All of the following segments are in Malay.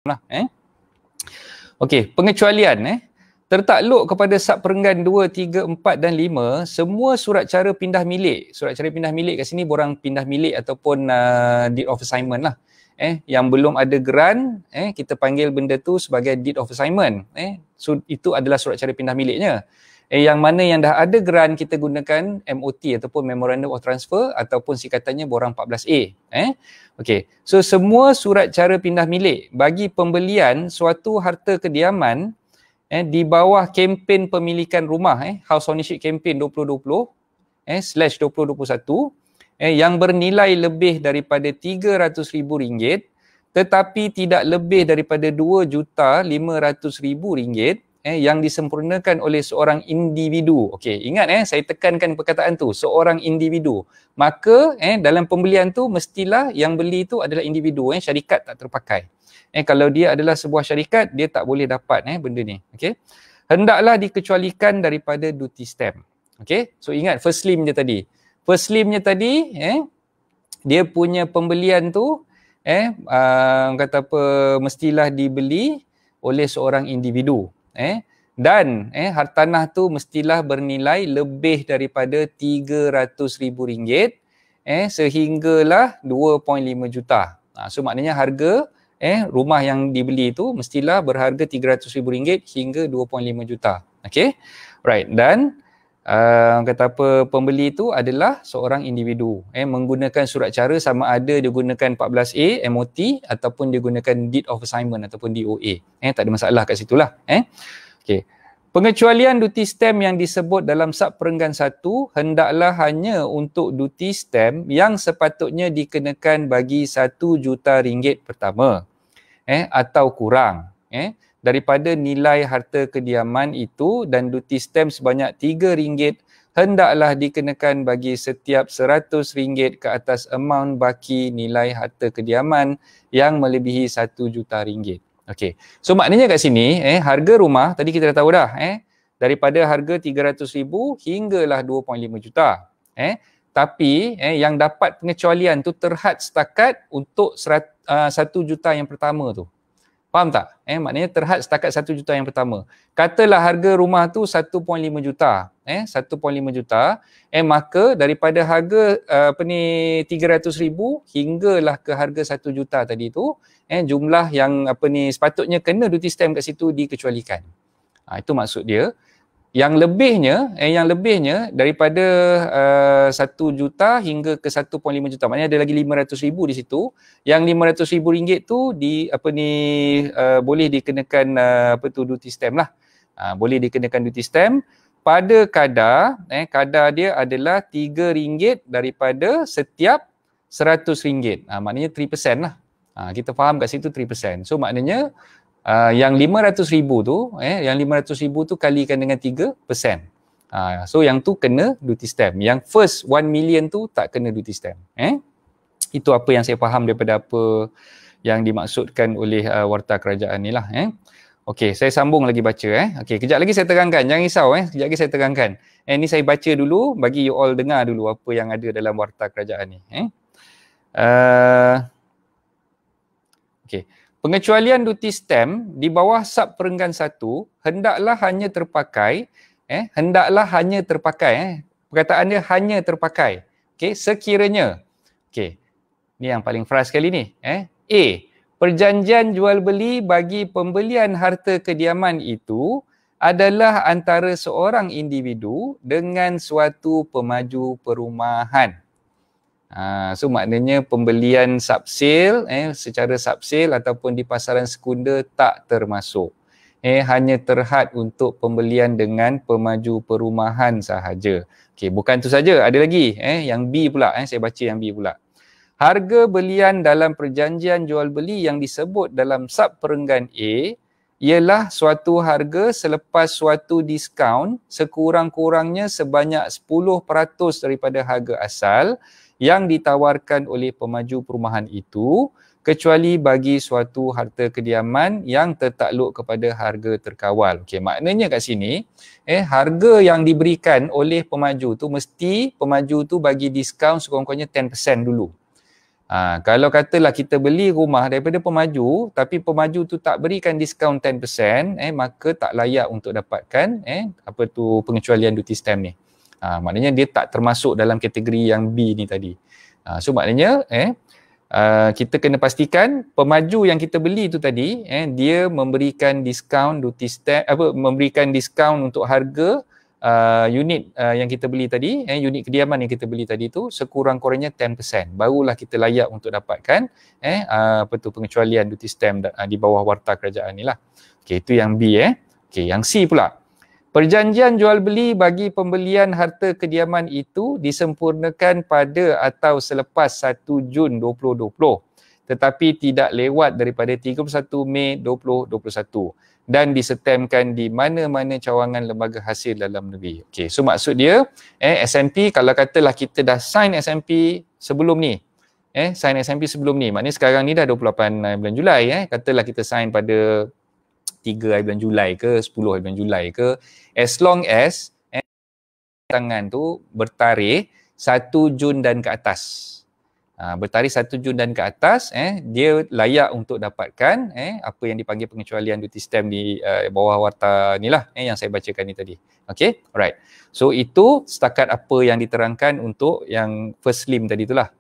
lah. Okey, pengecualian tertakluk kepada sub perenggan 2, 3, 4 dan 5, semua surat cara pindah milik. Surat cara pindah milik kat sini borang pindah milik ataupun deed of assignment lah. Yang belum ada geran, kita panggil benda tu sebagai deed of assignment. So itu adalah surat cara pindah miliknya. Yang mana yang dah ada geran, kita gunakan MOT ataupun Memorandum of Transfer ataupun singkatannya borang 14A. Okey. So semua surat cara pindah milik bagi pembelian suatu harta kediaman di bawah kempen pemilikan rumah House Ownership Campaign 2020 /2021 yang bernilai lebih daripada RM300,000 tetapi tidak lebih daripada RM2,500,000 yang disempurnakan oleh seorang individu. Okey, ingat saya tekankan perkataan tu, seorang individu. Maka dalam pembelian tu mestilah yang beli tu adalah individu, syarikat tak terpakai. Kalau dia adalah sebuah syarikat, dia tak boleh dapat benda ni. Okey. Hendaklah dikecualikan daripada duty stamp. Okey. So ingat first lim je tadi. First limnya tadi dia punya pembelian tu kata apa, mestilah dibeli oleh seorang individu. Dan hartanah tu mestilah bernilai lebih daripada RM300,000 sehinggalah 2.5 juta. So maknanya harga rumah yang dibeli tu mestilah berharga RM300,000 hingga 2.5 juta. Okey. Right. Dan kata apa, pembeli tu adalah seorang individu menggunakan surat cara sama ada dia gunakan 14A MOT ataupun dia gunakan deed of assignment ataupun DOA. Tak ada masalah kat situlah. Okey. Pengecualian duty stamp yang disebut dalam sub perenggan 1 hendaklah hanya untuk duty stamp yang sepatutnya dikenakan bagi RM1 juta pertama atau kurang daripada nilai harta kediaman itu, dan duty stamp sebanyak RM3 hendaklah dikenakan bagi setiap RM100 ke atas amount baki nilai harta kediaman yang melebihi RM1 juta. Okey. So maknanya kat sini harga rumah tadi kita dah tahu dah daripada harga RM300,000 hinggalah 2.5 juta. Tapi yang dapat pengecualian tu terhad setakat untuk RM1 juta yang pertama tu. Faham tak? Maknanya terhad setakat RM1 juta yang pertama. Katalah harga rumah tu RM1.5 juta. RM1.5 juta. Maka daripada harga RM300,000 hinggalah ke harga RM1 juta tadi tu, jumlah yang sepatutnya kena duty stamp kat situ dikecualikan. Itu maksud dia. Yang lebihnya daripada 1 juta hingga ke 1.5 juta. Maknanya ada lagi 500,000 di situ. Yang RM500,000 tu boleh dikenakan duty stamp lah. Boleh dikenakan duty stamp pada kadar dia adalah RM3 daripada setiap RM100. Maknanya 3% lah. Kita faham kat situ 3%. So maknanya yang RM500,000 tu, yang RM500,000 tu kalikan dengan 3%. So yang tu kena duty stamp. Yang first 1 million tu tak kena duty stamp. Itu apa yang saya faham daripada apa yang dimaksudkan oleh warta kerajaan ni lah. Okey, saya sambung lagi baca. Okey, kejap lagi saya terangkan. Jangan risau. Kejap lagi saya terangkan. Ni saya baca dulu, bagi you all dengar dulu apa yang ada dalam warta kerajaan ni. Okey. Pengecualian duty stamp di bawah sub perenggan 1 hendaklah hanya terpakai perkataan dia hanya terpakai sekiranya ni yang paling frust sekali ni A, perjanjian jual beli bagi pembelian harta kediaman itu adalah antara seorang individu dengan suatu pemaju perumahan. So maknanya pembelian subsale secara subsale ataupun di pasaran sekunder tak termasuk. Hanya terhad untuk pembelian dengan pemaju perumahan sahaja. Okey, bukan tu saja, ada lagi yang B pula. Saya baca yang B pula. Harga belian dalam perjanjian jual beli yang disebut dalam sub perenggan A ialah suatu harga selepas suatu diskaun sekurang-kurangnya sebanyak 10% daripada harga asal yang ditawarkan oleh pemaju perumahan itu, kecuali bagi suatu harta kediaman yang tertakluk kepada harga terkawal. Okey, maknanya kat sini harga yang diberikan oleh pemaju tu mesti pemaju tu bagi diskaun sekurang-kurangnya 10% dulu. Kalau katalah kita beli rumah daripada pemaju tapi pemaju tu tak berikan diskaun 10%, maka tak layak untuk dapatkan pengecualian duty stamp ni. Maknanya dia tak termasuk dalam kategori yang B ni tadi. So maknanya kita kena pastikan pemaju yang kita beli tu tadi dia memberikan diskaun duty stamp, memberikan diskaun untuk harga unit yang kita beli tadi, unit kediaman yang kita beli tadi tu sekurang-kurangnya 10%, barulah kita layak untuk dapatkan pengecualian duty stamp di bawah warta kerajaan ni lah. Okey, itu yang B. Okey, yang C pula. Perjanjian jual beli bagi pembelian harta kediaman itu disempurnakan pada atau selepas 1 Jun 2020 tetapi tidak lewat daripada 31 Mei 2021 dan disetemkan di mana-mana cawangan lembaga hasil dalam negeri. Okey, so maksud dia SMP, kalau katalah kita dah sign SMP sebelum ni, sign SMP sebelum ni, maknanya sekarang ni dah 28 bulan Julai, katalah kita sign pada 3 hari bulan Julai ke 10 hari bulan Julai ke, as long as tangan tu bertarikh 1 Jun dan ke atas. Bertarikh 1 Jun dan ke atas, dia layak untuk dapatkan apa yang dipanggil pengecualian duty stamp di bawah warta ni lah, yang saya bacakan ni tadi. Okay, alright. So itu setakat apa yang diterangkan untuk yang first lim tadi tu lah.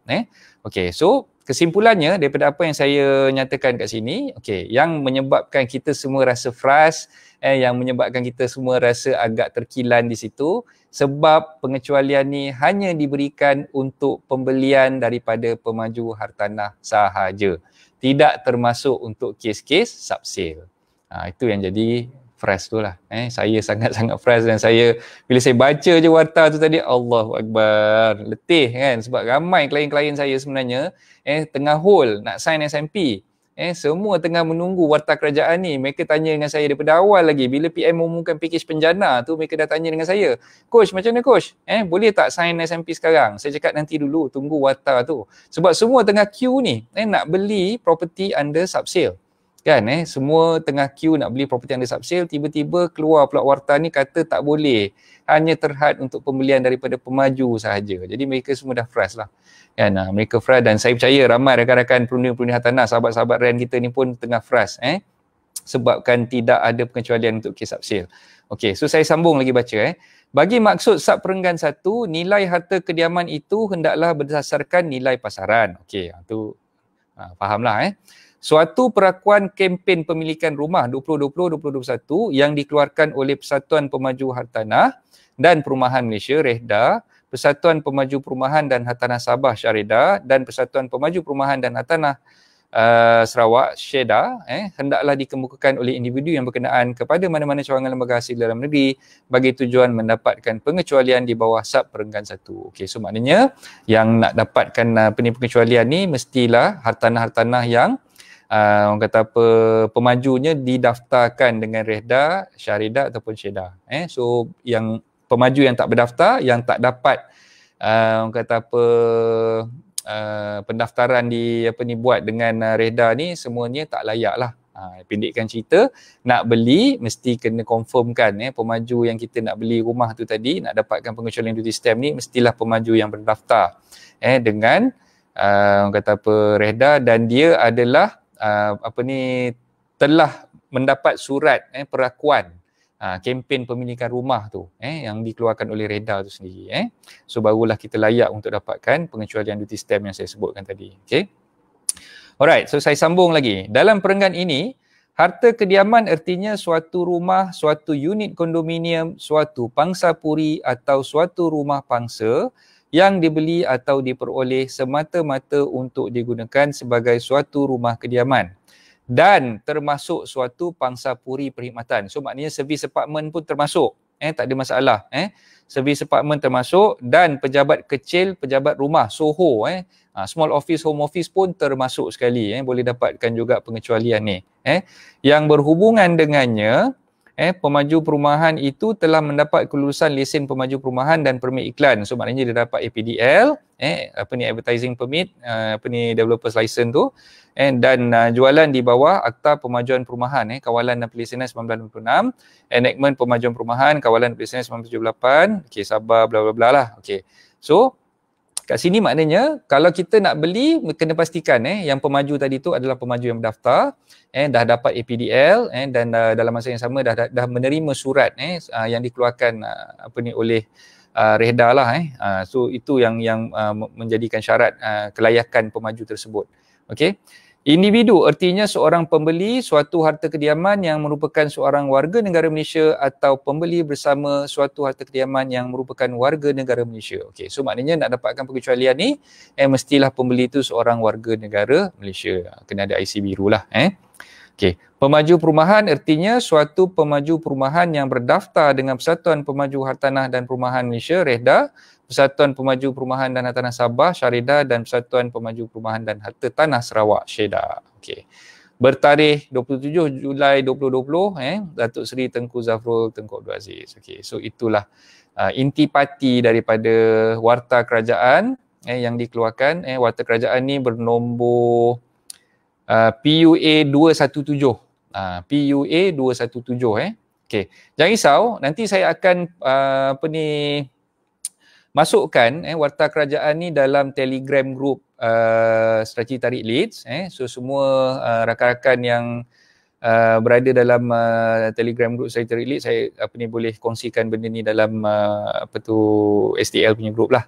Okay, so kesimpulannya daripada apa yang saya nyatakan kat sini, okay, yang menyebabkan kita semua rasa frust, yang menyebabkan kita semua rasa agak terkilan di situ, sebab pengecualian ni hanya diberikan untuk pembelian daripada pemaju hartanah sahaja. Tidak termasuk untuk kes-kes subsale. Itu yang jadi frust tu lah. Saya sangat-sangat frust dan saya, bila saya baca je warta tu tadi, Allahu Akbar, letih kan, sebab ramai klien-klien saya sebenarnya tengah hold nak sign SMP. Semua tengah menunggu warta kerajaan ni. Mereka tanya dengan saya daripada awal lagi. Bila PM umumkan pakej penjana tu, mereka dah tanya dengan saya, Coach, macam mana Coach? Boleh tak sign SMP sekarang? Saya cakap nanti dulu, tunggu warta tu. Sebab semua tengah queue ni, nak beli property under subsale. Kan, semua tengah queue nak beli property under subsale, tiba-tiba keluar pula warta ni kata tak boleh. Hanya terhad untuk pembelian daripada pemaju sahaja. Jadi mereka semua dah frust lah. Kan, mereka frust dan saya percaya ramai rakan-rakan pengundi-pengundi hartanah, sahabat-sahabat REN kita ni pun tengah frust sebabkan tidak ada pengecualian untuk kes subsale. Okey, so saya sambung lagi baca. Bagi maksud sub perenggan 1, nilai harta kediaman itu hendaklah berdasarkan nilai pasaran. Okey, tu fahamlah. Suatu perakuan kempen pemilikan rumah 2020-2021 yang dikeluarkan oleh Persatuan Pemaju Hartanah dan Perumahan Malaysia REHDA, Persatuan Pemaju Perumahan dan Hartanah Sabah Syarida dan Persatuan Pemaju Perumahan dan Hartanah Sarawak SHEDA hendaklah dikemukakan oleh individu yang berkenaan kepada mana-mana cawangan lembaga hasil dalam negeri bagi tujuan mendapatkan pengecualian di bawah sub perenggan 1. Okey, so maknanya yang nak dapatkan pengecualian ni mestilah hartanah-hartanah yang orang kata pemajunya didaftarkan dengan REHDA, Syarida ataupun SHEDA. So yang pemaju yang tak berdaftar, yang tak dapat orang kata pendaftaran buat dengan REHDA ni, semuanya tak layak lah. Pendekkan cerita, nak beli mesti kena confirmkan pemaju yang kita nak beli rumah tu tadi, nak dapatkan pengecualian duty stamp ni mestilah pemaju yang berdaftar dengan orang kata REHDA dan dia adalah telah mendapat surat perakuan kempen pemilikan rumah tu yang dikeluarkan oleh REHDA tu sendiri. So barulah kita layak untuk dapatkan pengecualian duty stamp yang saya sebutkan tadi. Okay. Alright, so saya sambung lagi. Dalam perenggan ini, harta kediaman ertinya suatu rumah, suatu unit kondominium, suatu pangsa puri atau suatu rumah pangsa yang dibeli atau diperoleh semata-mata untuk digunakan sebagai suatu rumah kediaman dan termasuk suatu pangsa puri perkhidmatan. So maknanya servis apartmen pun termasuk, tak ada masalah. Servis apartmen termasuk dan pejabat kecil, pejabat rumah, SOHO, small office, home office pun termasuk sekali, boleh dapatkan juga pengecualian ni. Yang berhubungan dengannya, pemaju perumahan itu telah mendapat kelulusan lesen pemaju perumahan dan permit iklan. So maknanya dia dapat APDL, advertising permit, developers license tu, dan jualan di bawah Akta Pemajuan Perumahan, Kawalan dan Pelisenan 1996, enactment Pemajuan Perumahan, Kawalan dan Pelisenan 1978, okey, sabar bla bla bla lah. Okey. So Kat sini maknanya kalau kita nak beli kena pastikan yang pemaju tadi tu adalah pemaju yang berdaftar, dah dapat APDL dan dalam masa yang sama dah menerima surat yang dikeluarkan oleh Rehda lah so itu yang menjadikan syarat kelayakan pemaju tersebut. Okey. Individu artinya seorang pembeli suatu harta kediaman yang merupakan seorang warga negara Malaysia atau pembeli bersama suatu harta kediaman yang merupakan warga negara Malaysia. Okey, so maknanya nak dapatkan pengecualian ni mestilah pembeli itu seorang warga negara Malaysia. Kena ada IC biru lah. Okey, pemaju perumahan artinya suatu pemaju perumahan yang berdaftar dengan Persatuan Pemaju Hartanah dan Perumahan Malaysia (REHDA), Persatuan Pemaju Perumahan dan Hartanah Sabah (Syarida) dan Persatuan Pemaju Perumahan dan Harta Tanah Sarawak (SHEDA). Okey. Bertarikh 27 Julai 2020 Datuk Seri Tengku Zafrul Tengku Abdul Aziz. Okey, so itulah intipati daripada warta kerajaan yang dikeluarkan. Warta kerajaan ni bernombor PUA 217. PUA 217 Okey. Jangan risau, nanti saya akan masukkan warta kerajaan ni dalam Telegram group Strategi Tarik Leads. So semua rakan-rakan yang berada dalam Telegram group Strategi Tarik Leads, saya boleh kongsikan benda ni dalam STL punya group lah.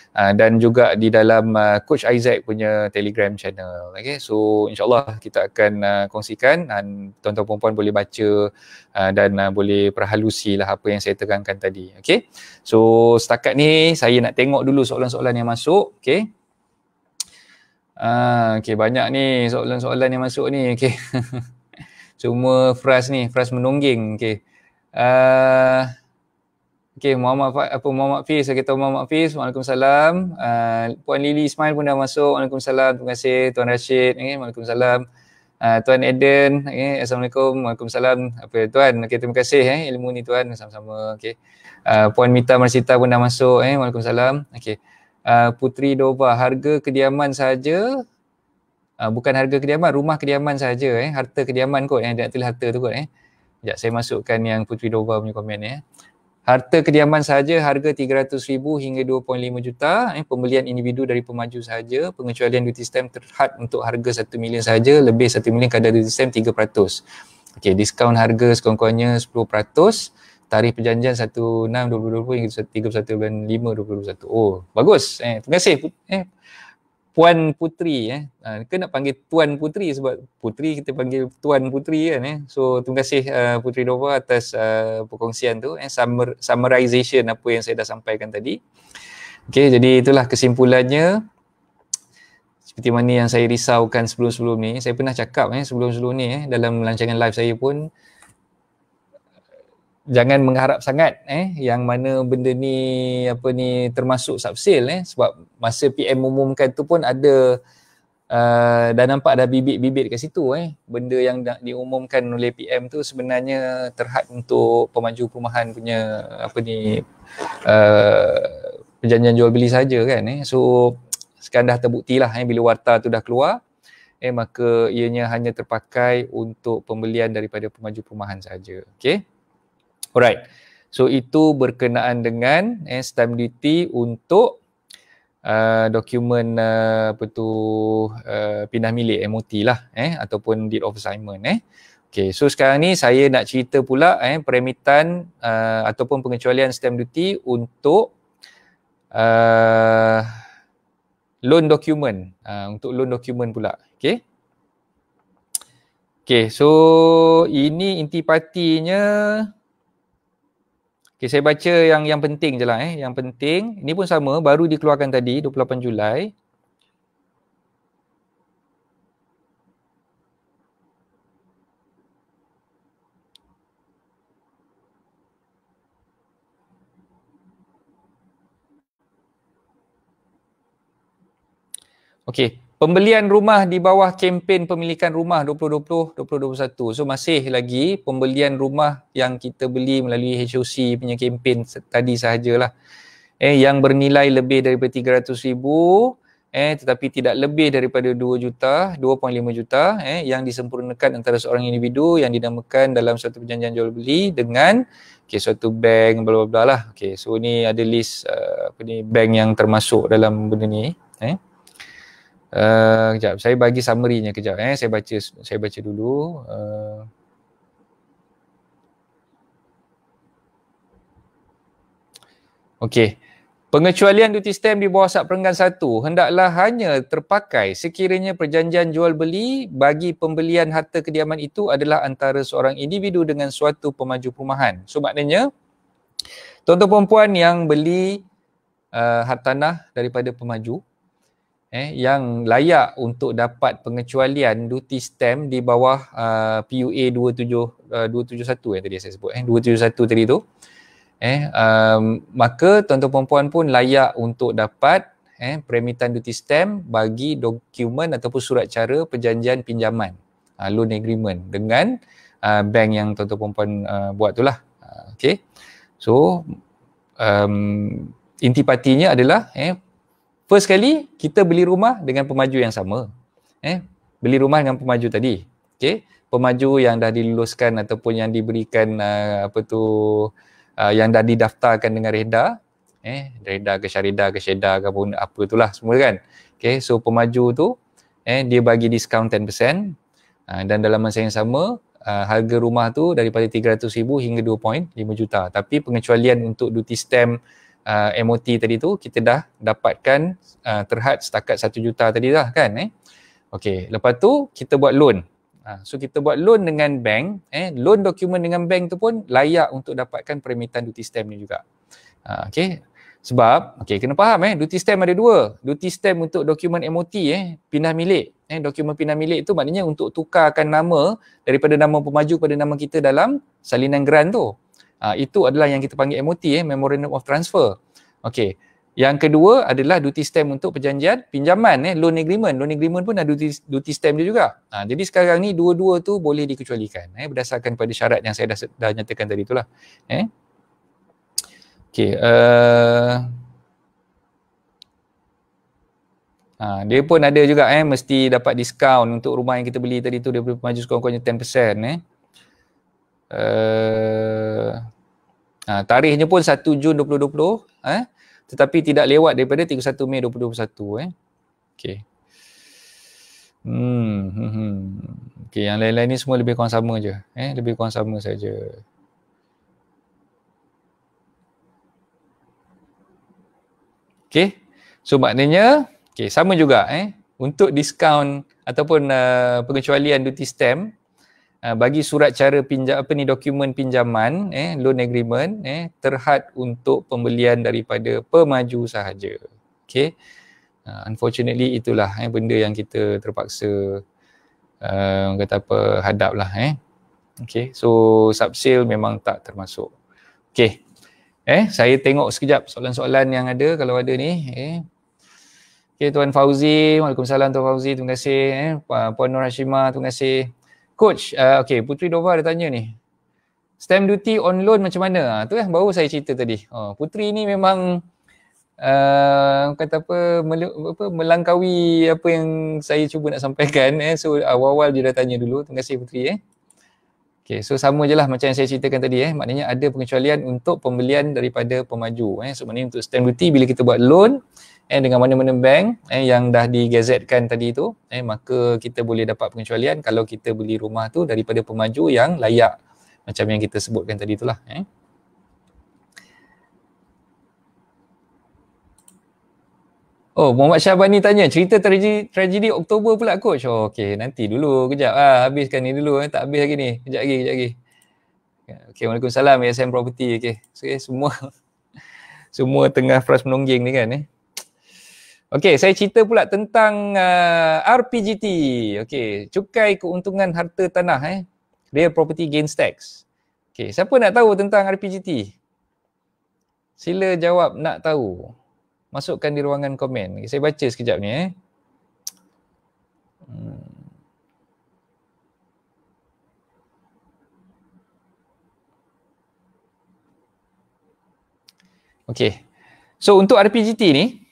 Dan juga di dalam Coach Isaac punya Telegram channel. Okay, so insyaAllah kita akan kongsikan dan tuan-tuan perempuan boleh baca dan boleh perhalusi lah apa yang saya terangkan tadi. Okay, so setakat ni saya nak tengok dulu soalan-soalan yang masuk. Okay, okay, banyak ni soalan-soalan yang masuk ni. Okay, semua frasa menongging. Okay. Okey, Muhammad Fiz, saya kata Muhammad Fiz, Waalaikumsalam. Puan Lily Ismail pun dah masuk. Waalaikumsalam. Terima kasih Tuan Rashid. Waalaikumsalam. Tuan Eden, Assalamualaikum. Waalaikumsalam. Tuan, terima kasih ilmu ni Tuan. Sama-sama. Okey. Puan Mita Marsita pun dah masuk. Waalaikumsalam. Okey. Putri Dova, harga kediaman saja. Bukan harga kediaman, rumah kediaman saja. Harta kediaman kot. Dia nak tulis harta tu kot. Sekejap saya masukkan yang Putri Dova punya komen. Harta kediaman sahaja harga RM300,000 hingga RM2.5 juta. Pembelian individu dari pemaju sahaja. Pengecualian duty stamp terhad untuk harga RM1 million sahaja. Lebih RM1 million kadar duty stamp 3%. Okey, diskaun harga sekurang-kurangnya 10%. Tarikh perjanjian 16/2020 hingga 31/5/2021. Oh, bagus. Terima kasih. Puan Putri Kita nak panggil Tuan Putri sebab Putri kita panggil Tuan Putri kan. So terima kasih Putri Dova atas perkongsian tu, summarization apa yang saya dah sampaikan tadi. Okey, jadi itulah kesimpulannya. Seperti mana yang saya risaukan sebelum-sebelum ni, saya pernah cakap sebelum-sebelum ni dalam rancangan live saya pun, jangan mengharap sangat yang mana benda ni termasuk subsale sebab masa PM umumkan tu pun ada dah nampak dah bibit-bibit kat situ benda yang diumumkan oleh PM tu sebenarnya terhad untuk pemaju perumahan punya perjanjian jual beli saja kan. So sekarang dah terbuktilah bila warta tu dah keluar maka ianya hanya terpakai untuk pembelian daripada pemaju perumahan saja. Okey. Alright, so itu berkenaan dengan stamp duty untuk dokumen pindah milik MOT lah ataupun deed of assignment. Okay, so sekarang ni saya nak cerita pula peremitan ataupun pengecualian stamp duty untuk loan dokumen, untuk loan dokumen pula. Okay. Okay, so ini intipatinya. Okay, saya baca yang penting je lah. Yang penting, ini pun sama, baru dikeluarkan tadi, 28 Julai. Okey, pembelian rumah di bawah kempen pemilikan rumah 2020-2021. So masih lagi pembelian rumah yang kita beli melalui HOC punya kempen tadi sahajalah. Yang bernilai lebih daripada RM300,000 tetapi tidak lebih daripada 2 juta, 2.5 juta yang disempurnakan antara seorang individu yang dinamakan dalam suatu perjanjian jual beli dengan suatu bank bla bla bla lah. So ni ada list bank yang termasuk dalam benda ni. Kejap, saya bagi summary-nya kejap. Saya baca dulu. Okey. Pengecualian duty stamp di bawah Sat Perenggan 1 hendaklah hanya terpakai sekiranya perjanjian jual beli bagi pembelian harta kediaman itu adalah antara seorang individu dengan suatu pemaju perumahan. So maknanya tuan-tuan puan yang beli hartanah daripada pemaju yang layak untuk dapat pengecualian duty stamp di bawah PUA 271 yang tadi saya sebut 271 tadi tu. Maka tuan-tuan puan pun layak untuk dapat peremitan duty stamp bagi dokumen ataupun surat cara perjanjian pinjaman, loan agreement dengan bank yang tuan-tuan puan buat tu lah. Okay. So intipatinya adalah first kali kita beli rumah dengan pemaju yang sama. Beli rumah dengan pemaju tadi. Okay. Pemaju yang dah diluluskan ataupun yang diberikan yang dah didaftarkan dengan REHDA, REHDA ke Syaridah ke Syedah ke apa itulah semua kan. Okay, so pemaju tu dia bagi diskaun 10% dan dalam masa yang sama harga rumah tu daripada 300,000 hingga 2.5 juta. Tapi pengecualian untuk duty stamp MOT tadi tu kita dah dapatkan terhad setakat 1 juta tadi lah kan. Okay, lepas tu kita buat loan. So kita buat loan dengan bank, loan dokumen dengan bank tu pun layak untuk dapatkan peremitan duty stamp ni juga. Okay. Sebab, kena faham duty stamp ada dua. Duty stamp untuk dokumen MOT, pindah milik. Dokumen pindah milik tu maknanya untuk tukarkan nama daripada nama pemaju pada nama kita dalam salinan grant tu. Itu adalah yang kita panggil MOT, Memorandum of Transfer. Okay. Yang kedua adalah duty stamp untuk perjanjian pinjaman, loan agreement. Loan agreement pun ada duty stamp dia juga. Jadi sekarang ni dua-dua tu boleh dikecualikan berdasarkan pada syarat yang saya dah nyatakan tadi itulah. Okay. Dia pun ada juga mesti dapat diskaun untuk rumah yang kita beli tadi tu daripada pemaju sekurang-kurangnya 10%. Tarikhnya pun 1 Jun 2020. Tetapi tidak lewat daripada 31 Mei 2021. Okey. Okey, yang lain-lain ni semua lebih kurang sama je. Lebih kurang sama saja. Okey. So maknanya sama juga untuk diskaun ataupun pengecualian duty stamp bagi surat cara dokumen pinjaman loan agreement terhad untuk pembelian daripada pemaju sahaja. Okay. Unfortunately itulah benda yang kita terpaksa hadap lah. Okay. So subsale memang tak termasuk. Okay. Saya tengok sekejap soalan-soalan yang ada kalau ada ni. Okay, Tuan Fauzi, Waalaikumsalam Tuan Fauzi, terima kasih. Puan Nur Hashimah, terima kasih. Coach, Putri Dova ada tanya ni. Stamp duty on loan macam mana? Tu baru saya cerita tadi. Putri ni memang melangkaui apa yang saya cuba nak sampaikan. So awal-awal dia dah tanya dulu. Terima kasih Putri. Okay, so sama je lah macam yang saya ceritakan tadi. Maknanya ada pengecualian untuk pembelian daripada pemaju. So maknanya untuk stamp duty bila kita buat loan dengan mana-mana bank yang dah digazetkan tadi tu, maka kita boleh dapat pengecualian kalau kita beli rumah tu daripada pemaju yang layak macam yang kita sebutkan tadi itulah. Oh, Muhammad Syahbani tanya, cerita tragedi Oktober pula coach. Okey, nanti dulu kejap habiskan ni dulu, tak habis lagi ni. Kejap lagi. Okey, Waalaikumsalam ASM Property. Okey. So, semua tengah frust menongging ni kan Okey, saya cerita pula tentang RPGT. Okey, cukai keuntungan harta tanah Real Property Gains Tax. Okey, siapa nak tahu tentang RPGT? Sila jawab nak tahu. Masukkan di ruangan komen. Okay, saya baca sekejap ni Okey. So untuk RPGT ni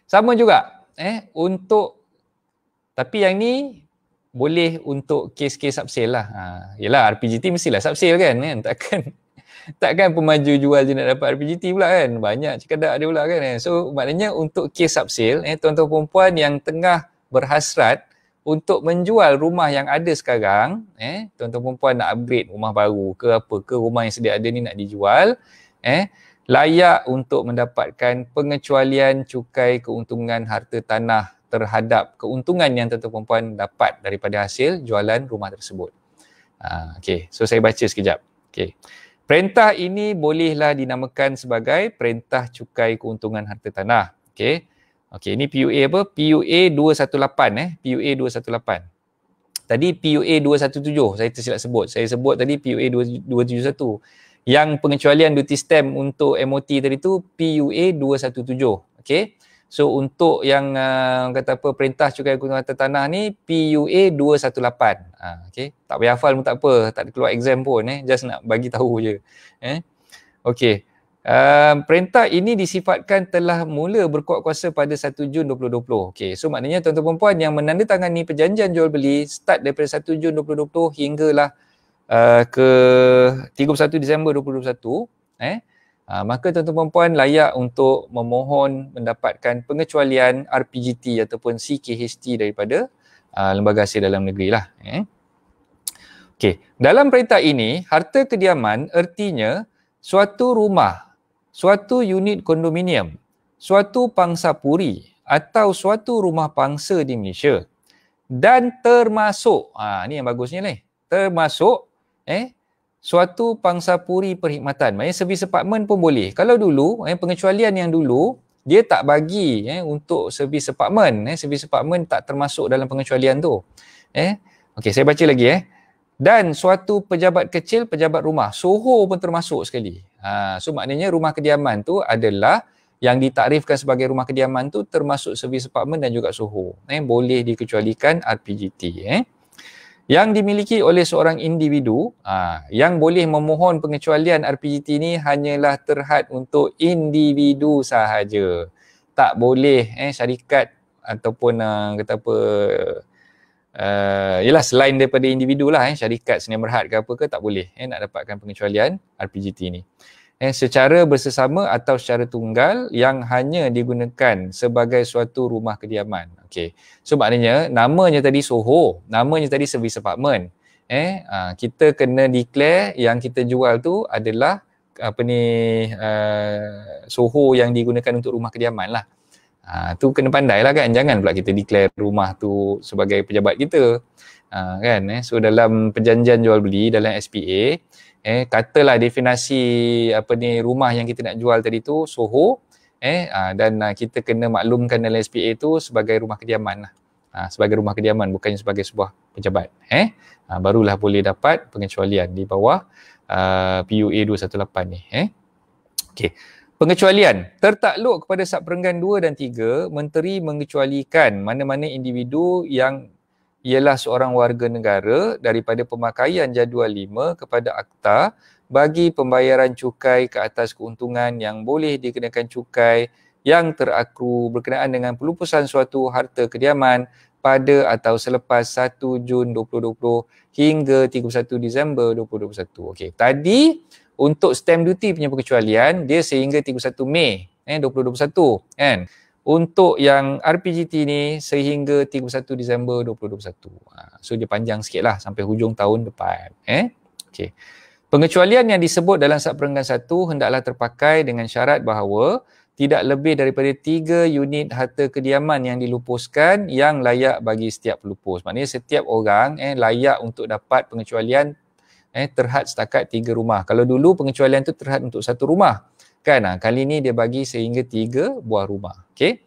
Sama juga untuk, tapi yang ni boleh untuk kes-kes subsale lah. Yelah RPGT mestilah subsale kan, takkan pemaju jual je nak dapat RPGT pula kan. Banyak cekadak dia pula kan. So maknanya untuk kes subsale, tuan-tuan perempuan yang tengah berhasrat untuk menjual rumah yang ada sekarang, tuan-tuan perempuan nak upgrade rumah baru ke apa ke, rumah yang sedia ada ni nak dijual, layak untuk mendapatkan pengecualian cukai keuntungan harta tanah terhadap keuntungan yang tuan-tuan perempuan dapat daripada hasil jualan rumah tersebut. Okay, so saya baca sekejap. Okay. Perintah ini bolehlah dinamakan sebagai Perintah Cukai Keuntungan Harta Tanah. Okay. Okay, ini PUA apa? PUA 218 PUA 218. Tadi PUA 217 saya tersilap sebut. Saya sebut tadi PUA 271. Yang pengecualian duty stamp untuk MOT tadi tu PUA 217. Okay. So untuk yang kata apa Perintah Cukai Keuntungan Harta Tanah ni PUA 218. Okay. Tak payah hafal pun tak apa, tak ada keluar exam pun, just nak bagi tahu je. Okay. Perintah ini disifatkan telah mula berkuat kuasa pada 1 Jun 2020. Okay. So maknanya tuan-tuan perempuan yang menandatangani perjanjian jual beli start daripada 1 Jun 2020 hinggalah ke 31 Disember 2021, maka tuan-tuan perempuan layak untuk memohon mendapatkan pengecualian RPGT ataupun CKHT daripada Lembaga Hasil Dalam Negeri lah. Okay. Dalam perintah ini, harta kediaman ertinya suatu rumah, suatu unit kondominium, suatu pangsa puri atau suatu rumah pangsa di Malaysia dan termasuk, ni yang bagusnya ni, termasuk suatu pangsa puri perkhidmatan. Maksudnya servis apartmen pun boleh. Kalau dulu, pengecualian yang dulu, dia tak bagi untuk servis apartmen. Servis apartmen tak termasuk dalam pengecualian tu. Okey, saya baca lagi. Dan suatu pejabat kecil, pejabat rumah. SOHO pun termasuk sekali. So maknanya rumah kediaman tu adalah yang ditakrifkan sebagai rumah kediaman tu termasuk servis apartmen dan juga SOHO. Boleh dikecualikan RPGT. Yang dimiliki oleh seorang individu, yang boleh memohon pengecualian RPGT ni hanyalah terhad untuk individu sahaja. Tak boleh syarikat ataupun kata apa, yelah selain daripada individu lah, syarikat senia berhad ke apa ke, tak boleh nak dapatkan pengecualian RPGT ni. Secara bersesama atau secara tunggal yang hanya digunakan sebagai suatu rumah kediaman. Okey. So maknanya namanya tadi SOHO, namanya tadi servis apartmen. Kita kena declare yang kita jual tu adalah apa ni, SOHO yang digunakan untuk rumah kediaman lah. Tu kena pandai lah kan, jangan pula kita declare rumah tu sebagai pejabat kita. Kan. So dalam perjanjian jual beli dalam SPA, katalah definasi apa ni rumah yang kita nak jual tadi tu SOHO, dan kita kena maklumkan dalam SPA tu sebagai rumah kediaman lah. Sebagai rumah kediaman, bukannya sebagai sebuah pejabat. Barulah boleh dapat pengecualian di bawah PUA 218 ni. Okey. Pengecualian tertakluk kepada Subperenggan 2 dan 3, Menteri mengecualikan mana-mana individu yang ialah seorang warga negara daripada pemakaian jadual 5 kepada akta bagi pembayaran cukai ke atas keuntungan yang boleh dikenakan cukai yang terakru berkenaan dengan pelupusan suatu harta kediaman pada atau selepas 1 Jun 2020 hingga 31 Disember 2021. Okey, tadi untuk stamp duty punya pengecualian dia sehingga 31 Mei 2021 kan. Untuk yang RPGT ni sehingga 31 Disember 2021. So dia panjang sikit lah sampai hujung tahun depan. Okay. Pengecualian yang disebut dalam Subperenggan 1 hendaklah terpakai dengan syarat bahawa tidak lebih daripada 3 unit harta kediaman yang dilupuskan yang layak bagi setiap pelupus. Maknanya setiap orang layak untuk dapat pengecualian terhad setakat 3 rumah. Kalau dulu pengecualian tu terhad untuk 1 rumah. Kan? Kali ni dia bagi sehingga 3 buah rumah. Okey.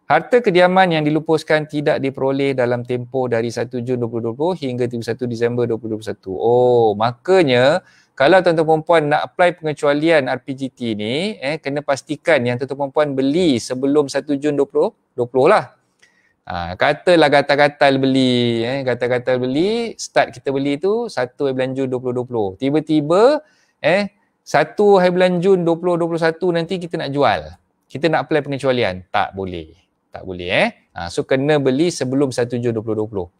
Harta kediaman yang dilupuskan tidak diperoleh dalam tempoh dari 1 Jun 2020 hingga 31 Disember 2021. Oh, makanya kalau tuan-tuan perempuan nak apply pengecualian RPGT ni, kena pastikan yang tuan-tuan perempuan beli sebelum 1 Jun 2020 lah. Katalah gatal-gatal beli, gatal-gatal beli, start kita beli tu 1 Jun 2020. Tiba-tiba 1 Jun 2021 nanti kita nak jual. kita nak apply pengecualian. Tak boleh. Tak boleh so kena beli sebelum 1 Jun 2020.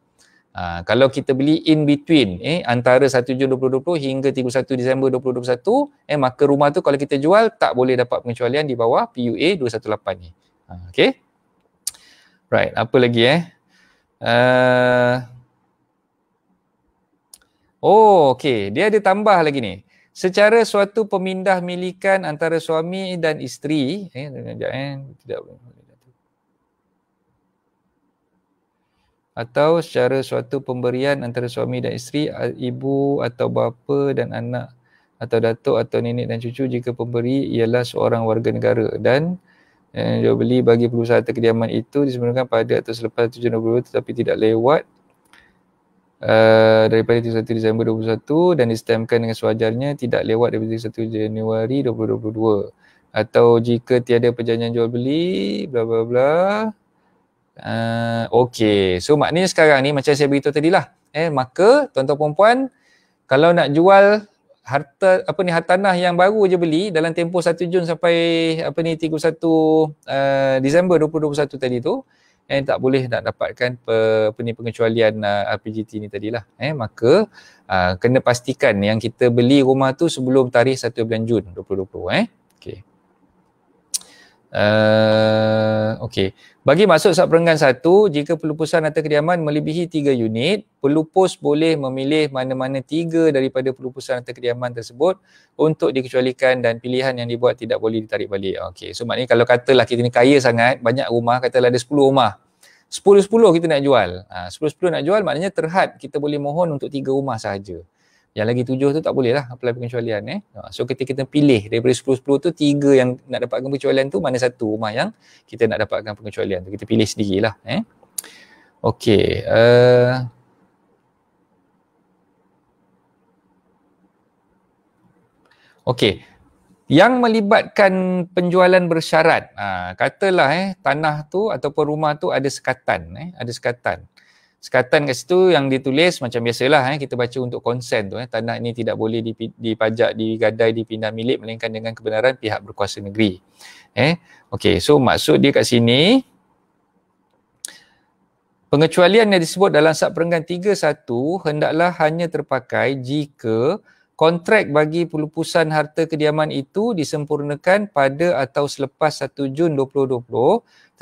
Kalau kita beli in between antara 1 Jun 2020 hingga 31 Disember 2021 maka rumah tu kalau kita jual tak boleh dapat pengecualian di bawah PUA 218 ni. Okay. Right, apa lagi okay, dia ada tambah lagi ni. Secara suatu pemindah milikan antara suami dan isteri tidak atau secara suatu pemberian antara suami dan isteri, ibu atau bapa dan anak atau datuk atau nenek dan cucu jika pemberi ialah seorang warga negara dan jual beli bagi perusahaan harta kediaman itu disempurnakan pada atau selepas 7 November tetapi tidak lewat daripada 31 Disember 2021 dan distemkan dengan sewajarnya tidak lewat daripada 1 Januari 2022 atau jika tiada perjanjian jual beli bla bla bla. Okey, so maknanya sekarang ni macam saya beritahu tadilah maka tuan-tuan puan-puan kalau nak jual harta tanah yang baru je beli dalam tempoh 1 Jun sampai 31 Disember 2021 tadi tu tak boleh nak dapatkan pengecualian RPJT ni tadilah maka kena pastikan yang kita beli rumah tu sebelum tarikh 1 bulan Jun 2020 okey. Okey. Bagi masuk sub perenggan 1, jika pelupusan harta kediaman melebihi 3 unit, pelupus boleh memilih mana-mana 3 daripada pelupusan harta kediaman tersebut untuk dikecualikan dan pilihan yang dibuat tidak boleh ditarik balik. Okey. So maknanya kalau katalah kita ni kaya sangat, banyak rumah, katalah ada 10 rumah. 10-10 kita nak jual. 10-10 nak jual maknanya terhad kita boleh mohon untuk 3 rumah sahaja. Yang lagi 7 tu tak boleh lah apply pengecualian So ketika kita pilih daripada 10-10 tu 3 yang nak dapatkan pengecualian tu mana satu rumah yang kita nak dapatkan pengecualian tu. Kita pilih sendirilah Okey. Okey. Yang melibatkan penjualan bersyarat. Katalah tanah tu ataupun rumah tu ada sekatan ada sekatan. Sekatan kat situ yang ditulis macam biasalah kita baca untuk konsen tu tanah ini tidak boleh dipajak, digadai, dipindah milik melainkan dengan kebenaran pihak berkuasa negeri. Okey, so maksud dia kat sini pengecualian yang disebut dalam sub perenggan 3.1 hendaklah hanya terpakai jika kontrak bagi pelupusan harta kediaman itu disempurnakan pada atau selepas 1 Jun 2020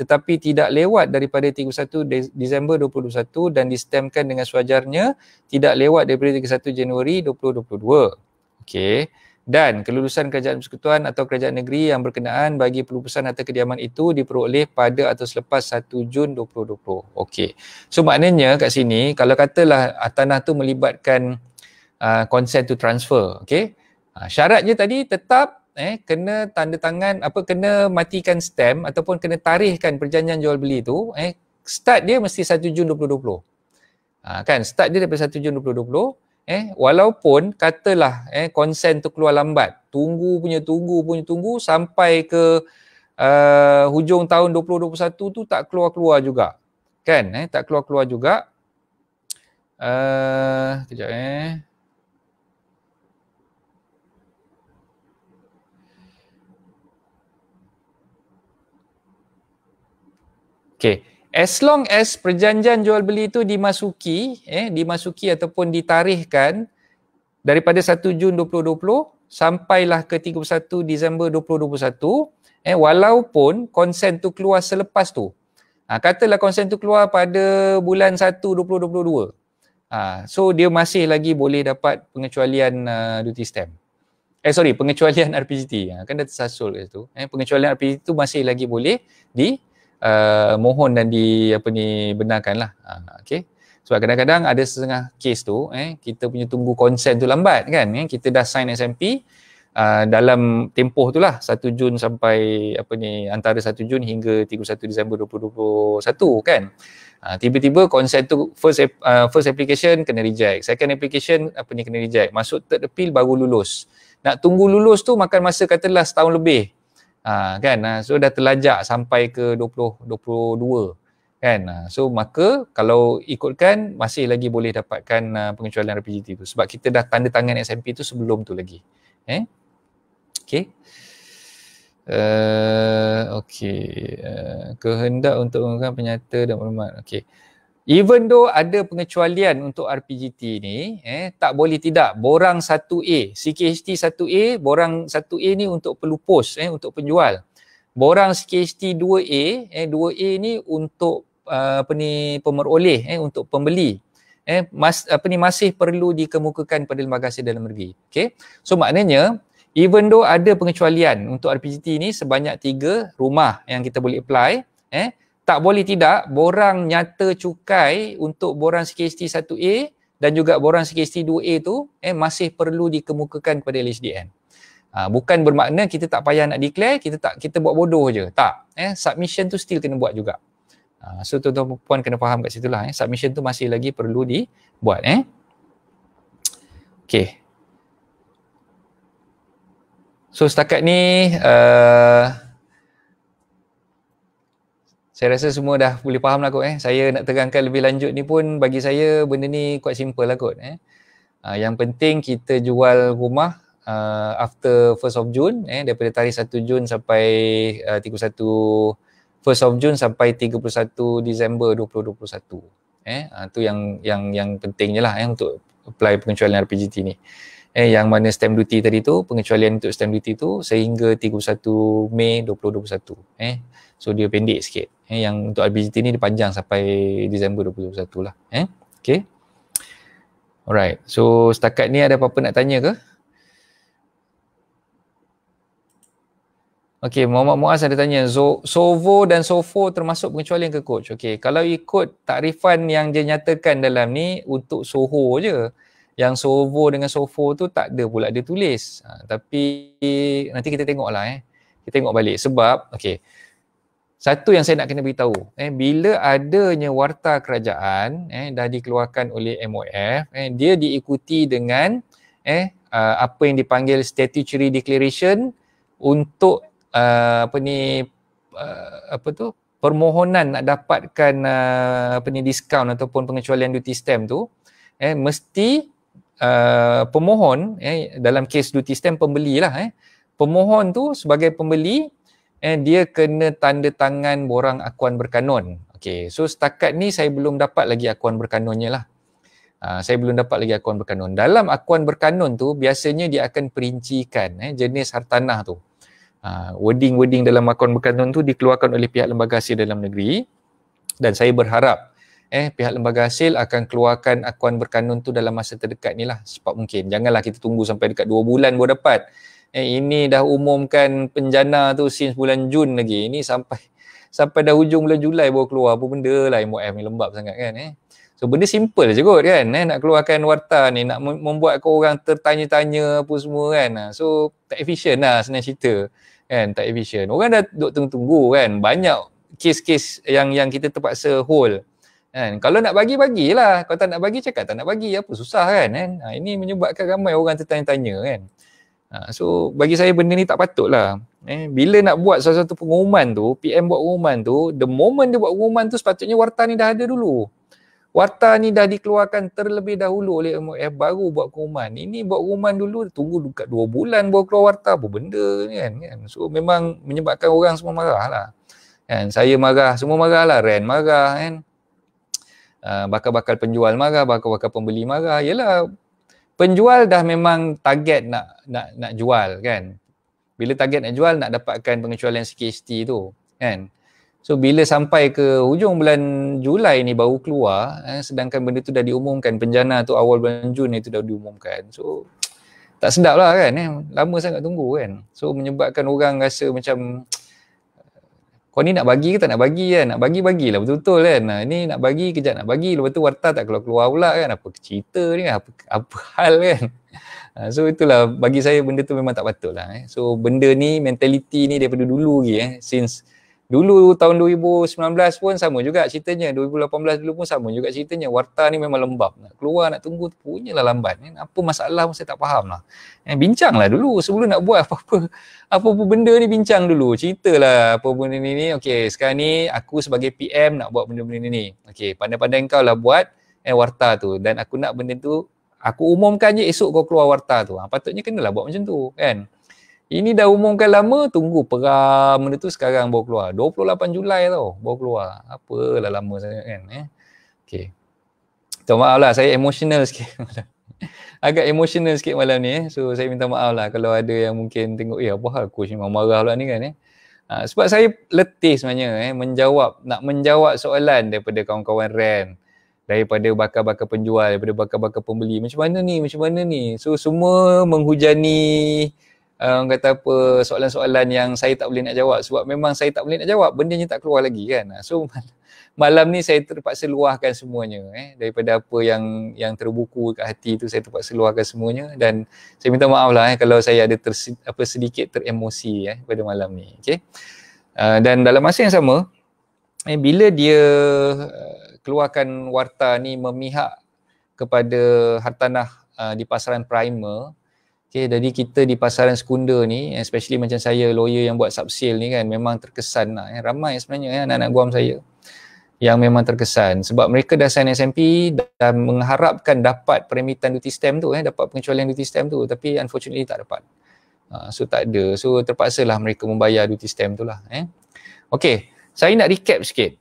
tetapi tidak lewat daripada 31 Disember 2021 dan distemkan dengan sewajarnya tidak lewat daripada 31 Januari 2022. Okey. Dan kelulusan kerajaan persekutuan atau kerajaan negeri yang berkenaan bagi pelupusan harta kediaman itu diperoleh pada atau selepas 1 Jun 2020. Okey. So maknanya kat sini kalau katalah tanah tu melibatkan consent to transfer, okey. Syaratnya tadi tetap kena tanda tangan kena matikan stamp ataupun kena tarikhkan perjanjian jual beli tu start dia mesti 1 Jun 2020. Kan start dia daripada 1 Jun 2020 walaupun katalah consent tu keluar lambat, tunggu sampai ke hujung tahun 2021 tu tak keluar juga. Kan tak keluar juga. Kejap Okay, as long as perjanjian jual beli itu dimasuki ataupun ditarikhkan daripada 1 Jun 2020 sampailah ke 31 Disember 2021 walaupun konsen tu keluar selepas tu. Katalah konsen tu keluar pada bulan 1 2022. So dia masih lagi boleh dapat pengecualian duty stamp. Pengecualian RPJT. Kan dah tersasul kat situ. Pengecualian RPJT tu masih lagi boleh mohon dan benarkan lah. Okay. Sebab kadang-kadang ada setengah kes tu kita punya tunggu konsen tu lambat kan. Kita dah sign SMP dalam tempoh tu lah 1 Jun sampai antara 1 Jun hingga 31 Disember 2021 kan. Tiba-tiba konsen tu first application kena reject, second application kena reject, masuk third appeal baru lulus. Nak tunggu lulus tu makan masa katalah setahun lebih. Kan, so dah terlajak sampai ke 2022 kan. So maka kalau ikutkan masih lagi boleh dapatkan pengecualian RPJT tu sebab kita dah tanda tangan SMP tu sebelum tu lagi. Okay. Okey. Kehendak untuk menggunakan penyata dan maklumat. Okey. Even though ada pengecualian untuk RPGT ni, tak boleh tidak. Borang 1A, CKHT 1A, borang 1A ni untuk pelupus, untuk penjual. Borang CKHT 2A, 2A ni untuk pemeroleh, untuk pembeli. Masih perlu dikemukakan pada lembaga hasil dalam negeri. Okay? So maknanya, even though ada pengecualian untuk RPGT ni sebanyak 3 rumah yang kita boleh apply, tak boleh tidak, borang nyata cukai untuk borang CKHT 1A dan juga borang CKHT 2A tu masih perlu dikemukakan kepada LHDN. Bukan bermakna kita tak payah nak declare, kita buat bodoh je. Tak. Submission tu still kena buat juga. So tuan-tuan puan kena faham kat situ lah. Submission tu masih lagi perlu dibuat. Okay. So setakat ni saya rasa semua dah boleh faham lah kot. Saya nak terangkan lebih lanjut ni pun bagi saya benda ni quite simple lah kot. Yang penting kita jual rumah after 1st of June, daripada tarikh 1 Jun sampai 31 1st of June sampai 31 Disember 2021. Tu yang pentingnya lah untuk apply pengecualian RPGT ni. Yang mana stamp duty tadi tu, pengecualian untuk stamp duty tu sehingga 31 Mei 2021. So dia pendek sikit. Yang untuk RPGT ni dia panjang sampai Disember 2021 lah. Okay. Alright. So setakat ni ada apa-apa nak tanya ke? Okay, Muhammad Muaz ada tanya, SOVO dan SOFO termasuk pengecualian ke coach? Okay, kalau ikut takrifan yang dia nyatakan dalam ni untuk SOHO je. Yang SOVO dengan SOFO tu tak ada pula dia tulis. Tapi nanti kita tengok lah. Kita tengok balik. Sebab, okay, satu yang saya nak kena beritahu, bila adanya warta kerajaan dah dikeluarkan oleh MOF, dia diikuti dengan apa yang dipanggil statutory declaration untuk permohonan nak dapatkan diskaun ataupun pengecualian duty stamp tu, mesti pemohon, dalam kes duty stamp pembeli lah, pemohon tu sebagai pembeli dia kena tanda tangan borang akuan berkanun. Okay, so setakat ni saya belum dapat lagi akuan berkanunnya lah. Saya belum dapat lagi akuan berkanun. Dalam akuan berkanun tu biasanya dia akan perincikan jenis hartanah tu. Wording dalam akuan berkanun tu dikeluarkan oleh pihak lembaga hasil dalam negeri, dan saya berharap pihak lembaga hasil akan keluarkan akuan berkanun tu dalam masa terdekat ni lah, secepat mungkin. Janganlah kita tunggu sampai dekat 2 bulan baru dapat. Ini dah umumkan penjana tu since bulan Jun lagi. Ini sampai dah hujung bulan Julai baru keluar. Apa benda lah MOF ni, lembab sangat kan. So benda simple je kot kan. Nak keluarkan warta ni, nak membuat kau orang tertanya-tanya apa semua kan. So tak efisien lah senang cerita kan, tak efisien. Orang dah duk tunggu-tunggu kan. Banyak kes-kes yang kita terpaksa hold kan. Kalau nak bagi-bagilah. Kalau tak nak bagi, cakap tak nak bagi. Apa susah kan. Ini menyebabkan ramai orang tertanya-tanya kan. So bagi saya benda ni tak patut lah. Bila nak buat sesuatu pengumuman tu, PM buat pengumuman tu, the moment dia buat pengumuman tu sepatutnya warta ni dah ada dulu. Warta ni dah dikeluarkan terlebih dahulu oleh MOF, baru buat pengumuman. Ini buat pengumuman dulu, tunggu dekat 2 bulan baru keluar warta, apa benda kan. So memang menyebabkan orang semua marah lah kan. Saya marah, semua marah lah. Ren marah kan. Bakal-bakal penjual marah, bakal-bakal pembeli marah. Yelah, penjual dah memang target nak jual kan. Bila target nak jual, nak dapatkan pengecualian CKHT tu kan. So bila sampai ke hujung bulan Julai ni baru keluar, sedangkan benda tu dah diumumkan, penjana tu awal bulan Jun itu dah diumumkan. So tak sedap lah kan, lama sangat tunggu kan. So menyebabkan orang rasa macam kau ni nak bagi ke tak nak bagi kan. Nak bagi-bagilah betul-betul kan. Ni nak bagi, kejap nak bagi, lepas tu warta tak keluar-keluar pula kan. Apa cerita ni kan, apa hal kan. So itulah, bagi saya benda tu memang tak patut lah. So benda ni, mentality ni daripada dulu lagi since dulu tahun 2019 pun sama juga ceritanya, 2018 dulu pun sama juga ceritanya. Warta ni memang lembab, nak keluar, nak tunggu punyalah lambat. Apa masalah pun saya tak faham lah. Bincanglah dulu sebelum nak buat apa-apa benda ni, bincang dulu, ceritalah apa benda ni. Okey, sekarang ni aku sebagai PM nak buat benda-benda ni. Okey, pandai-pandai kau lah buat warta tu, dan aku nak benda tu aku umumkan je, esok kau keluar warta tu. Patutnya kenalah buat macam tu kan. Ini dah umumkan lama, tunggu peram benda tu sekarang baru keluar. 28 Julai tau, baru keluar. Apalah lama sangat kan. Okay. Minta maaf lah, saya emotional sikit. Agak emotional sikit malam ni. So saya minta maaf lah kalau ada yang mungkin tengok, apa hal coach memang marah pula ni kan. Sebab saya letih sebenarnya nak menjawab soalan daripada kawan-kawan RAN, daripada bakal-bakal penjual, daripada bakal-bakal pembeli. Macam mana ni? So semua menghujani kata apa, soalan-soalan yang saya tak boleh nak jawab sebab memang saya tak boleh nak jawab, bendanya tak keluar lagi kan. So malam ni saya terpaksa luahkan semuanya daripada apa yang terbuku kat hati tu, saya terpaksa luahkan semuanya. Dan saya minta maaf lah kalau saya ada sedikit teremosi pada malam ni. Okay? Dan dalam masa yang sama, bila dia keluarkan warta ni memihak kepada hartanah di pasaran primer. Okay, jadi kita di pasaran sekunder ni, especially macam saya, lawyer yang buat sub-sale ni kan, memang terkesan lah. Ramai sebenarnya anak-anak guam saya yang memang terkesan sebab mereka dah sign SMP dan mengharapkan dapat peremitan duty stamp tu, dapat pengecualian duty stamp tu, tapi unfortunately tak dapat. So tak ada. So terpaksalah mereka membayar duty stamp tu lah. Okay, saya nak recap sikit.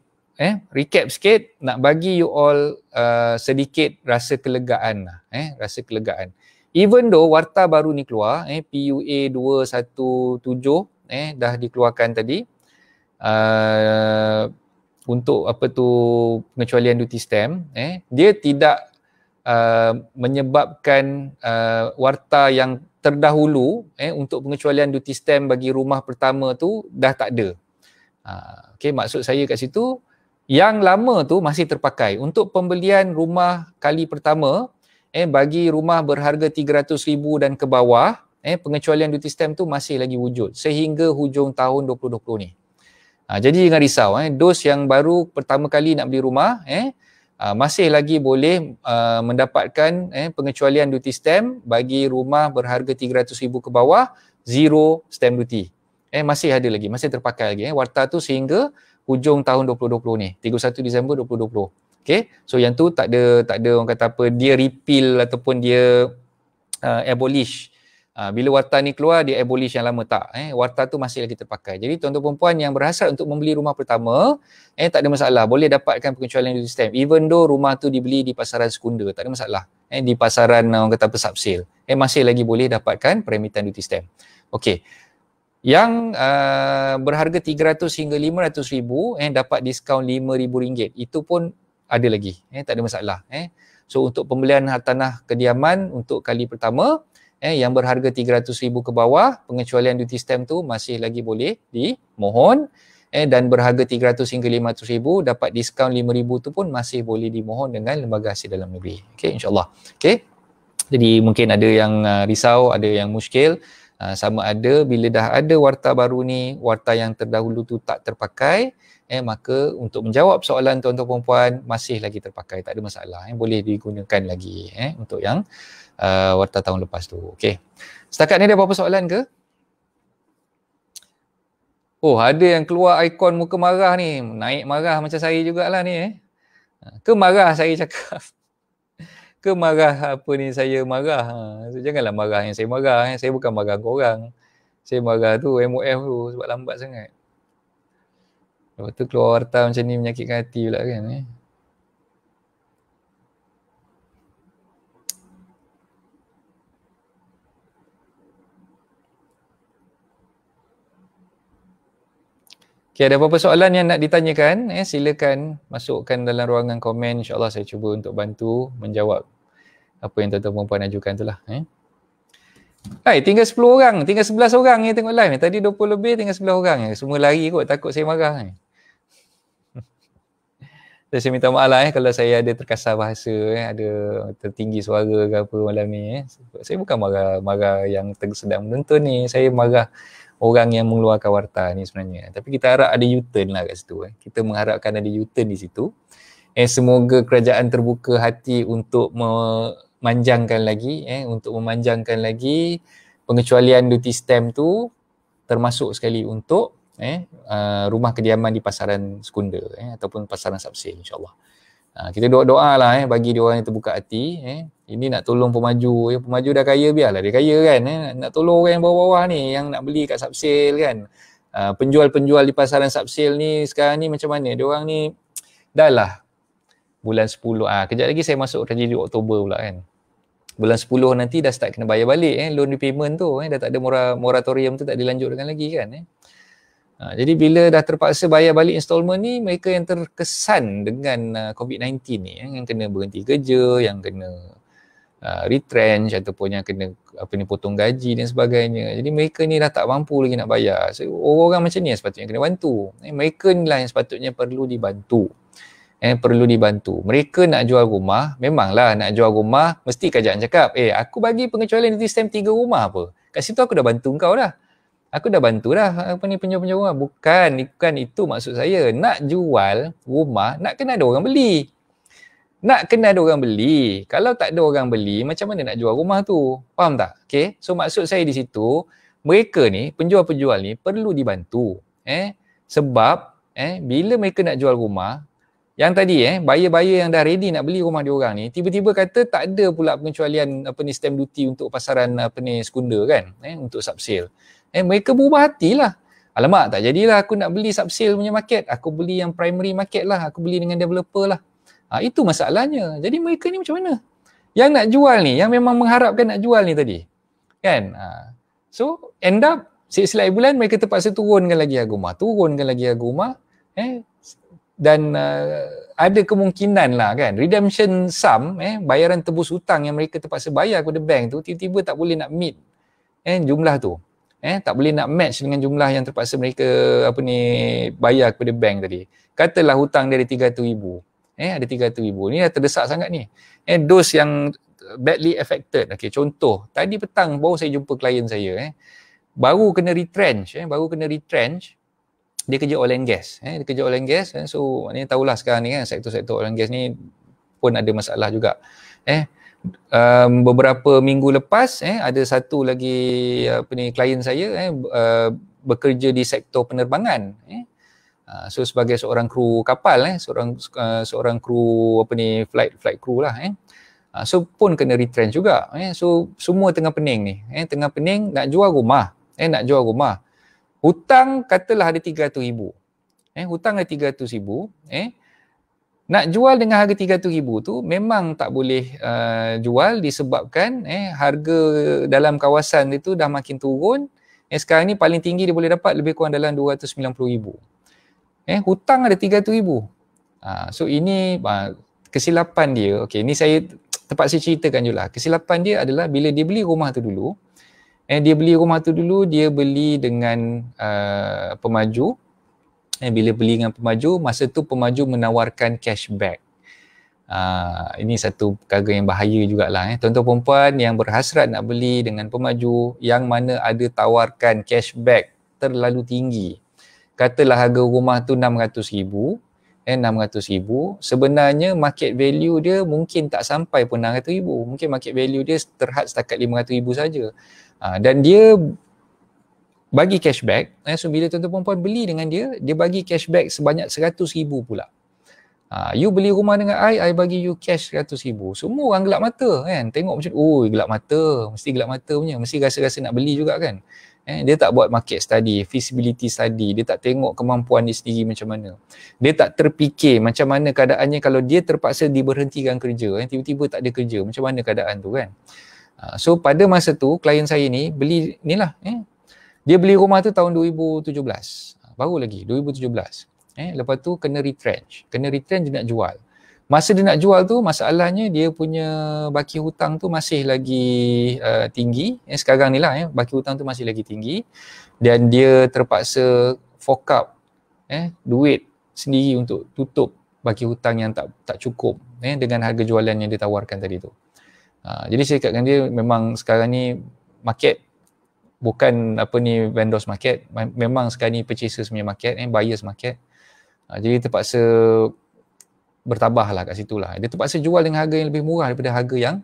Nak bagi you all sedikit rasa kelegaan lah. Rasa kelegaan. Even though warta baru ni keluar, PUA 217 dah dikeluarkan tadi untuk pengecualian duty stamp, dia tidak menyebabkan warta yang terdahulu untuk pengecualian duty stamp bagi rumah pertama tu dah tak ada. Okay, maksud saya kat situ, yang lama tu masih terpakai untuk pembelian rumah kali pertama. Bagi rumah berharga 300,000 dan ke bawah, pengecualian duty stamp tu masih lagi wujud sehingga hujung tahun 2020 ni. Jadi jangan risau, dos yang baru pertama kali nak beli rumah, masih lagi boleh mendapatkan pengecualian duty stamp bagi rumah berharga 300,000 ke bawah, zero stamp duty. Masih ada lagi, masih terpakai lagi. Warta tu sehingga hujung tahun 2020 ni, 31 Disember 2020. Okay, so yang tu tak ada orang kata apa, dia repeal ataupun dia abolish. Bila warta ni keluar, dia abolish yang lama tak. Warta tu masih lagi terpakai. Jadi tuan-tuan perempuan yang berhasrat untuk membeli rumah pertama, tak ada masalah. Boleh dapatkan pengecualian duty stamp. Even though rumah tu dibeli di pasaran sekunder, tak ada masalah. Di pasaran orang kata apa, sub-sale. Masih lagi boleh dapatkan peremitan duty stamp. Okay. Yang berharga 300 hingga 500,000 dapat diskaun RM5,000. Itu pun ada lagi, tak ada masalah. So untuk pembelian hartanah kediaman untuk kali pertama, yang berharga 300,000 ke bawah, pengecualian duty stamp tu masih lagi boleh dimohon, dan berharga 300 hingga 500,000 dapat diskaun RM5,000 tu pun masih boleh dimohon dengan lembaga hasil dalam negeri. Okay, insyaAllah. Okay, jadi mungkin ada yang risau, ada yang muskil, sama ada bila dah ada warta baru ni, warta yang terdahulu tu tak terpakai, maka untuk menjawab soalan tuan-tuan perempuan masih lagi terpakai, tak ada masalah, boleh digunakan lagi untuk yang warta tahun lepas tu. Okey. Setakat ni ada apa-apa soalan ke? Oh, ada yang keluar ikon muka marah ni, naik marah macam saya jugalah ni. Ke marah saya cakap? Ke marah apa ni saya marah? So, janganlah marah yang saya marah. Saya bukan marah korang. Saya marah tu MOF tu sebab lambat sangat. Lepas tu keluar warta macam ni menyakitkan hati pula kan. Okay, ada apa-apa soalan yang nak ditanyakan, silakan masukkan dalam ruangan komen. InsyaAllah saya cuba untuk bantu menjawab apa yang tuan-tuan perempuan ajukan tu lah. Hai, tinggal 10 orang, tinggal 11 orang yang tengok live. Tadi 20 lebih, tinggal 11 orang. Semua lari kot, takut saya marah. Saya minta maaf lah kalau saya ada terkasar bahasa, ada tertinggi suara ke apa malam ni. Saya bukan marah yang sedang menonton ni. Saya marah orang yang mengeluarkan warta ni sebenarnya. Tapi kita harap ada U-turn lah kat situ. Kita mengharapkan ada U-turn di situ. Semoga kerajaan terbuka hati untuk memanjangkan lagi, pengecualian duty stamp tu, termasuk sekali untuk rumah kediaman di pasaran sekunder ataupun pasaran sub-sale, insyaAllah. Kita doa-doa lah bagi dia orang yang terbuka hati, Ini nak tolong pemaju, pemaju dah kaya biarlah dia kaya kan. Nak tolong orang yang bawah-bawah ni yang nak beli kat subsale kan. Penjual-penjual di pasaran subsale ni sekarang ni macam mana? Diorang ni dah lah bulan 10, kejap lagi saya masuk jadi Oktober pula kan. Bulan 10 nanti dah start kena bayar balik loan repayment tu, dah tak ada moratorium tu tak dilanjutkan lagi kan. Jadi bila dah terpaksa bayar balik installment ni, mereka yang terkesan dengan COVID-19 ni, yang kena berhenti kerja, yang kena retrench ataupun yang kena potong gaji dan sebagainya. Jadi mereka ni dah tak mampu lagi nak bayar. So, orang-orang macam ni yang sepatutnya kena bantu. Mereka ni lah yang sepatutnya perlu dibantu. Perlu dibantu. Mereka nak jual rumah, memanglah nak jual rumah, mesti kerajaan cakap, aku bagi pengecualian di stamp 3 rumah apa. Kat situ aku dah bantu kau dah. Aku dah bantu dah penjual-penjual rumah. Bukan itu maksud saya. Nak jual rumah, nak kena ada orang beli. Nak kena ada orang beli. Kalau tak ada orang beli, macam mana nak jual rumah tu? Faham tak? Okay. So maksud saya di situ, mereka ni, penjual-penjual ni perlu dibantu. Sebab bila mereka nak jual rumah, yang tadi buyer-buyer yang dah ready nak beli rumah diorang ni, tiba-tiba kata tak ada pula pengecualian stamp duty untuk pasaran sekunder kan, untuk subsale. Mereka berubah hatilah. Alamak, tak jadilah aku nak beli subsale punya market, aku beli yang primary market lah, aku beli dengan developer lah. Itu masalahnya. Jadi mereka ni macam mana? Yang nak jual ni, yang memang mengharapkan nak jual ni tadi. Kan? So, end up, silap bulan mereka terpaksa turunkan lagi harga rumah. Dan ada kemungkinan lah kan, redemption sum, bayaran tebus hutang yang mereka terpaksa bayar kepada bank tu, tiba-tiba tak boleh nak meet jumlah tu. Tak boleh nak match dengan jumlah yang terpaksa mereka bayar kepada bank tadi. Katalah hutang dia ada 300,000. Ada 300,000. Ni dah terdesak sangat ni. Those yang badly affected. Okay, contoh, tadi petang baru saya jumpa klien saya. Baru kena retrench. Dia kerja oil and gas. So, maknanya tahulah sekarang ni kan, sektor-sektor oil and gas ni pun ada masalah juga. Beberapa minggu lepas, ada satu lagi klien saya bekerja di sektor penerbangan. So sebagai seorang kru kapal, seorang kru flight crew lah. So pun kena retrench juga. So semua tengah pening ni. Tengah pening nak jual rumah. Hutang katalah ada 300,000. Hutang ada 300,000. Nak jual dengan harga 300,000 tu memang tak boleh jual disebabkan harga dalam kawasan itu dah makin turun. Sekarang ni paling tinggi dia boleh dapat lebih kurang dalam 290,000. Hutang ada 300,000. So ini kesilapan dia. Okey, ni saya terpaksa ceritakan jugalah. Kesilapan dia adalah bila dia beli rumah tu dulu. Dia beli dengan pemaju. Bila beli dengan pemaju, masa tu pemaju menawarkan cashback. Ini satu perkara yang bahaya jugalah. Tuan-tuan perempuan yang berhasrat nak beli dengan pemaju yang mana ada tawarkan cashback terlalu tinggi. Katalah harga rumah tu 600,000, 600,000, sebenarnya market value dia mungkin tak sampai pun 600,000. Mungkin market value dia terhad setakat 500,000 saja. Dan dia bagi cashback. So bila tuan-tuan perempuan beli dengan dia bagi cashback sebanyak 100,000 pula. You beli rumah dengan I bagi you cash 100,000. Semua orang gelap mata kan. Tengok macam, gelap mata. Mesti gelap mata punya. Mesti rasa-rasa nak beli juga kan. Dia tak buat market study, feasibility study. Dia tak tengok kemampuan dia sendiri macam mana. Dia tak terfikir macam mana keadaannya kalau dia terpaksa diberhentikan kerja. Tiba-tiba tak ada kerja. Macam mana keadaan tu kan. So pada masa tu, klien saya ni beli ni lah. Dia beli rumah tu tahun 2017. Baru lagi, 2017. Lepas tu kena retrench dia nak jual. Masa dia nak jual tu, masalahnya dia punya baki hutang tu masih lagi tinggi. Sekarang ni lah, baki hutang tu masih lagi tinggi. Dan dia terpaksa fork up duit sendiri untuk tutup baki hutang yang tak cukup dengan harga jualan yang dia tawarkan tadi tu. Jadi saya katakan dia memang sekarang ni market bukan vendors market, memang sekarang ni purchasers punya market, buyers market. Jadi terpaksa bertabah lah kat situ lah. Dia terpaksa jual dengan harga yang lebih murah daripada harga yang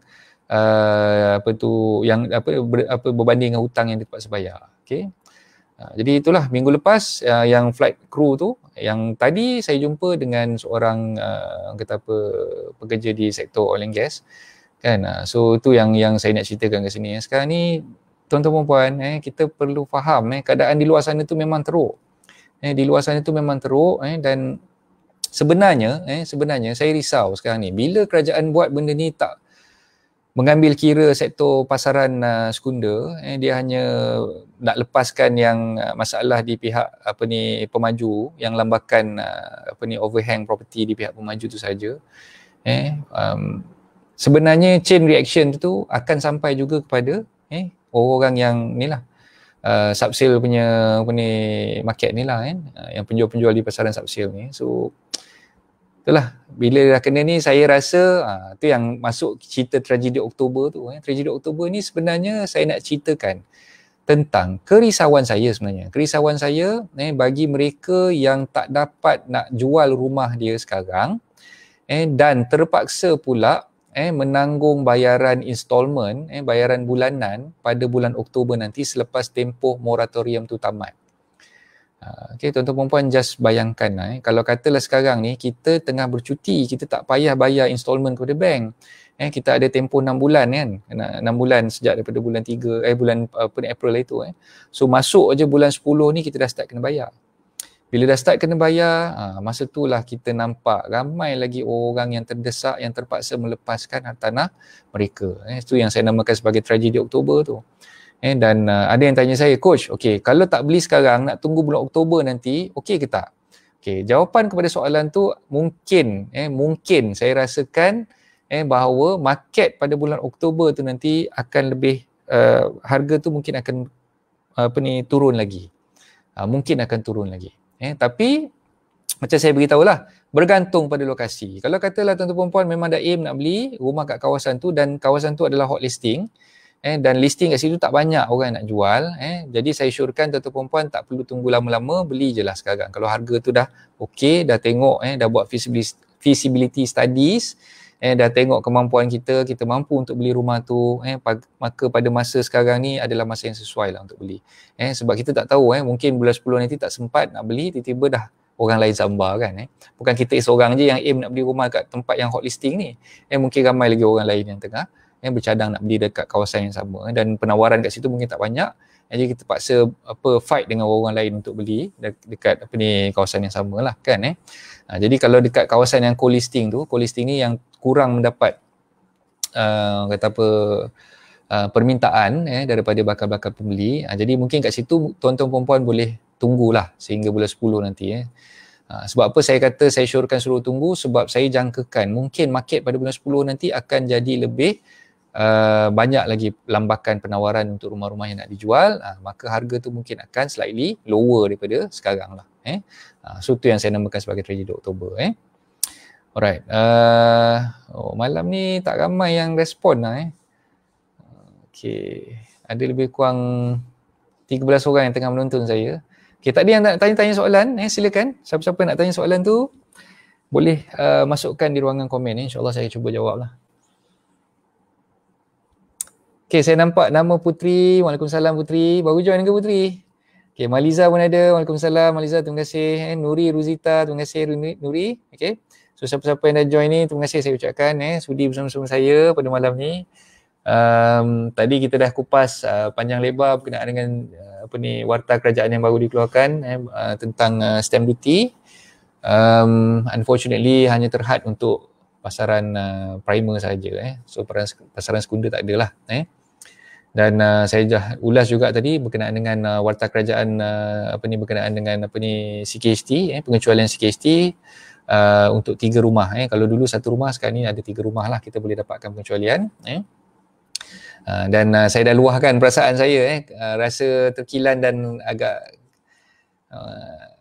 berbanding dengan hutang yang dia terpaksa bayar. Okay. Jadi itulah minggu lepas yang flight crew tu, yang tadi saya jumpa dengan seorang pekerja di sektor oil and gas. kan. So itu yang saya nak ceritakan kat sini. Sekarang ni tuan-tuan dan puan, kita perlu faham keadaan di luar sana tu memang teruk. Di luar sana tu memang teruk, dan sebenarnya saya risau sekarang ni bila kerajaan buat benda ni tak mengambil kira sektor pasaran sekunder, dia hanya nak lepaskan yang masalah di pihak pemaju, yang lambakan overhang property di pihak pemaju tu saja. Sebenarnya chain reaction tu akan sampai juga kepada orang-orang yang ni lah, subsale punya market ni lah, yang penjual-penjual di pasaran subsale ni. So itulah, bila dah kena ni saya rasa tu yang masuk cerita tragedi Oktober tu. Tragedi Oktober ni sebenarnya saya nak ceritakan tentang kerisauan saya sebenarnya. Kerisauan saya bagi mereka yang tak dapat nak jual rumah dia sekarang, dan terpaksa pula menanggung bayaran installment, bayaran bulanan pada bulan Oktober nanti selepas tempoh moratorium tu tamat. Okay, tuan-tuan perempuan, just bayangkan kalau katalah sekarang ni kita tengah bercuti, kita tak payah bayar installment kepada bank. Kita ada tempoh 6 bulan kan, 6 bulan sejak daripada bulan 3 bulan April itu. So masuk aja bulan 10 ni kita dah start kena bayar. Bila dah start kena bayar, masa itulah kita nampak ramai lagi orang yang terdesak, yang terpaksa melepaskan hartanah mereka. Itu yang saya namakan sebagai tragedi Oktober tu. Dan ada yang tanya saya, Coach, okay, kalau tak beli sekarang, nak tunggu bulan Oktober nanti, okey ke tak? Okay, jawapan kepada soalan tu mungkin saya rasakan bahawa market pada bulan Oktober tu nanti akan lebih, harga tu mungkin akan turun lagi. Mungkin akan turun lagi. Tapi macam saya beritahulah, bergantung pada lokasi. Kalau katalah tuan-tuan perempuan memang dah aim nak beli rumah kat kawasan tu dan kawasan tu adalah hot listing, dan listing kat situ tak banyak orang nak jual, jadi saya syorkan tuan-tuan perempuan tak perlu tunggu lama-lama, beli je lah sekarang. Kalau harga tu dah okey, dah tengok, dah buat feasibility studies, dah tengok kemampuan kita mampu untuk beli rumah tu, maka pada masa sekarang ni adalah masa yang sesuai lah untuk beli. Sebab kita tak tahu, mungkin bulan 10 nanti tak sempat nak beli, tiba-tiba dah orang lain sambar kan. Bukan kita seorang je yang aim nak beli rumah kat tempat yang hot listing ni, mungkin ramai lagi orang lain yang tengah bercadang nak beli dekat kawasan yang sama, dan penawaran kat situ mungkin tak banyak, jadi kita paksa fight dengan orang lain untuk beli dekat kawasan yang sama lah kan. Jadi kalau dekat kawasan yang co-listing tu, co-listing ni yang kurang mendapat permintaan daripada bakal-bakal pembeli, jadi mungkin kat situ tuan-tuan perempuan boleh tunggulah sehingga bulan 10 nanti. Sebab apa saya kata saya syorkan suruh tunggu, sebab saya jangkakan mungkin market pada bulan 10 nanti akan jadi lebih banyak lagi lambakan penawaran untuk rumah-rumah yang nak dijual, maka harga tu mungkin akan slightly lower daripada sekarang lah. So tu yang saya namakan sebagai tragedi Oktober. Alright, malam ni tak ramai yang respon lah. Okay, ada lebih kurang 13 orang yang tengah menonton saya. Okay, tadi yang nak tanya-tanya soalan, silakan. Siapa-siapa nak tanya soalan tu boleh masukkan di ruangan komen. InsyaAllah saya cuba jawab lah. Okay, saya nampak nama Putri. Waalaikumsalam Putri. Baru join ke Putri? Okay, Maliza pun ada. Waalaikumsalam Maliza, terima kasih. Nuri Ruzita, terima kasih Nuri. Okay, so siapa-siapa yang dah join ni, terima kasih saya ucapkan sudi bersama-sama saya pada malam ni. Tadi kita dah kupas panjang lebar berkenaan dengan warta kerajaan yang baru dikeluarkan tentang stamp duty. Unfortunately hanya terhad untuk pasaran primer saja. So pasaran sekunder tak ada lah. Dan saya dah ulas juga tadi berkenaan dengan warta kerajaan berkenaan dengan CKHT, pengecualian CKHT untuk 3 rumah. Kalau dulu 1 rumah, sekarang ni ada 3 rumah lah kita boleh dapatkan pengecualian. Dan saya dah luahkan perasaan saya, rasa terkilan dan